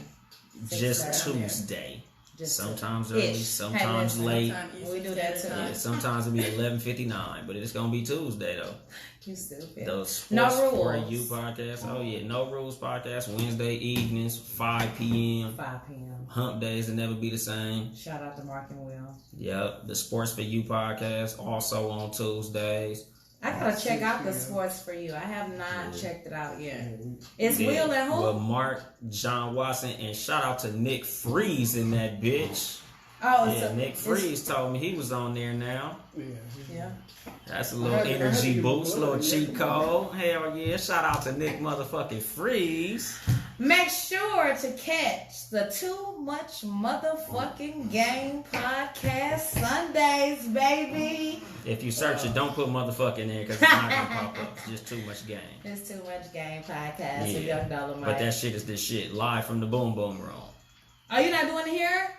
Just Tuesday. Sometimes early, sometimes late. We do that too. Yeah, sometimes it'll be 11:59, but it's gonna be Tuesday though. You stupid. Those Sports No for rules. You podcast. Oh yeah, No Rules podcast. Wednesday evenings, 5 p.m. 5 p.m. Hump days will never be the same. Shout out to Mark and Will. Yep, the Sports for You podcast also on Tuesdays. I gotta check out the Sports for You. I have not checked it out yet. It's Will and who? Well, Mark, John Watson, and shout out to Nick Freeze in that bitch. Oh, yeah, Nick Freeze told me he was on there now. Yeah. That's a little energy boost, a little cheat code. Hell yeah! Shout out to Nick motherfucking Freeze. Make sure to catch the Too Much Motherfucking Game podcast Sundays, baby. If you search it, don't put motherfucking in because it's not gonna pop up. It's just Too Much Game. It's Too Much Game podcast with Young Dolemite. But that shit is the shit live from the Boom Boom Room. Are you not doing it here?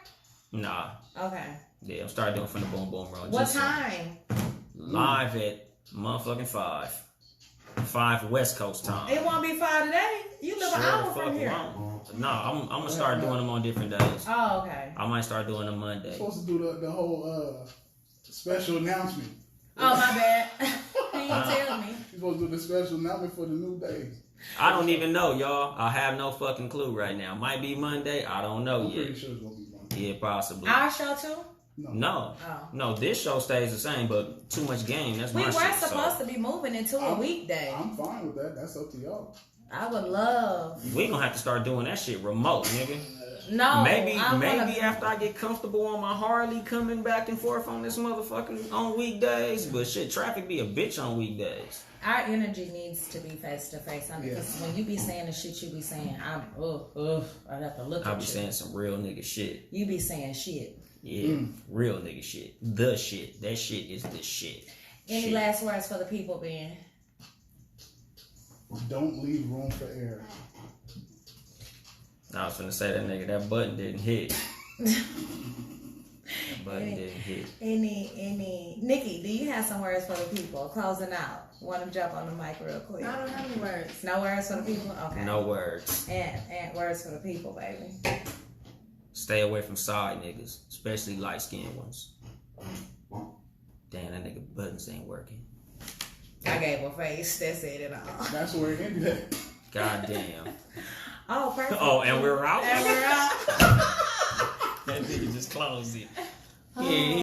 Nah. Okay. Yeah, I'm starting doing it from the Boom Boom Room. What time? Live at motherfucking 5. 5 West Coast time. It won't be 5 today. You live an hour from here. No, I'm gonna start doing them on different days. Oh, okay. I might start doing them Monday. You're supposed to do the whole special announcement. Oh, my bad. You tell me. You're supposed to do the special announcement for the new days. I don't even know, y'all. I have no fucking clue right now. Might be Monday. I don't know I'm yet. pretty sure it's gonna be Monday. Yeah, possibly. Our show too? No. Oh. No, this show stays the same, but Too Much Game, that's my shit. We were supposed to be moving into a weekday. I'm fine with that. That's up to y'all. I would love. We gonna have to start doing that shit remote, nigga. No. Maybe after I get comfortable on my Harley coming back and forth on this motherfucking on weekdays. But shit, traffic be a bitch on weekdays. Our energy needs to be face to face. I mean, because when you be saying the shit you be saying, I have to look at you. I be saying some real nigga shit. You be saying shit. Yeah, real nigga shit. The shit. That shit is the shit. Any last words for the people, Ben? Don't leave room for error. I was finna say that nigga, that button didn't hit. Nikki, do you have some words for the people? Closing out. Want to jump on the mic real quick? I don't have any words. No words for the people? Okay. No words. And words for the people, baby. Stay away from side niggas, especially light skinned ones. Damn, that nigga buttons ain't working. I gave a face. That said it all. That's where it ended at. God damn. Oh, perfect. Oh, and we're out? And we're out. That nigga just closed it. Yeah.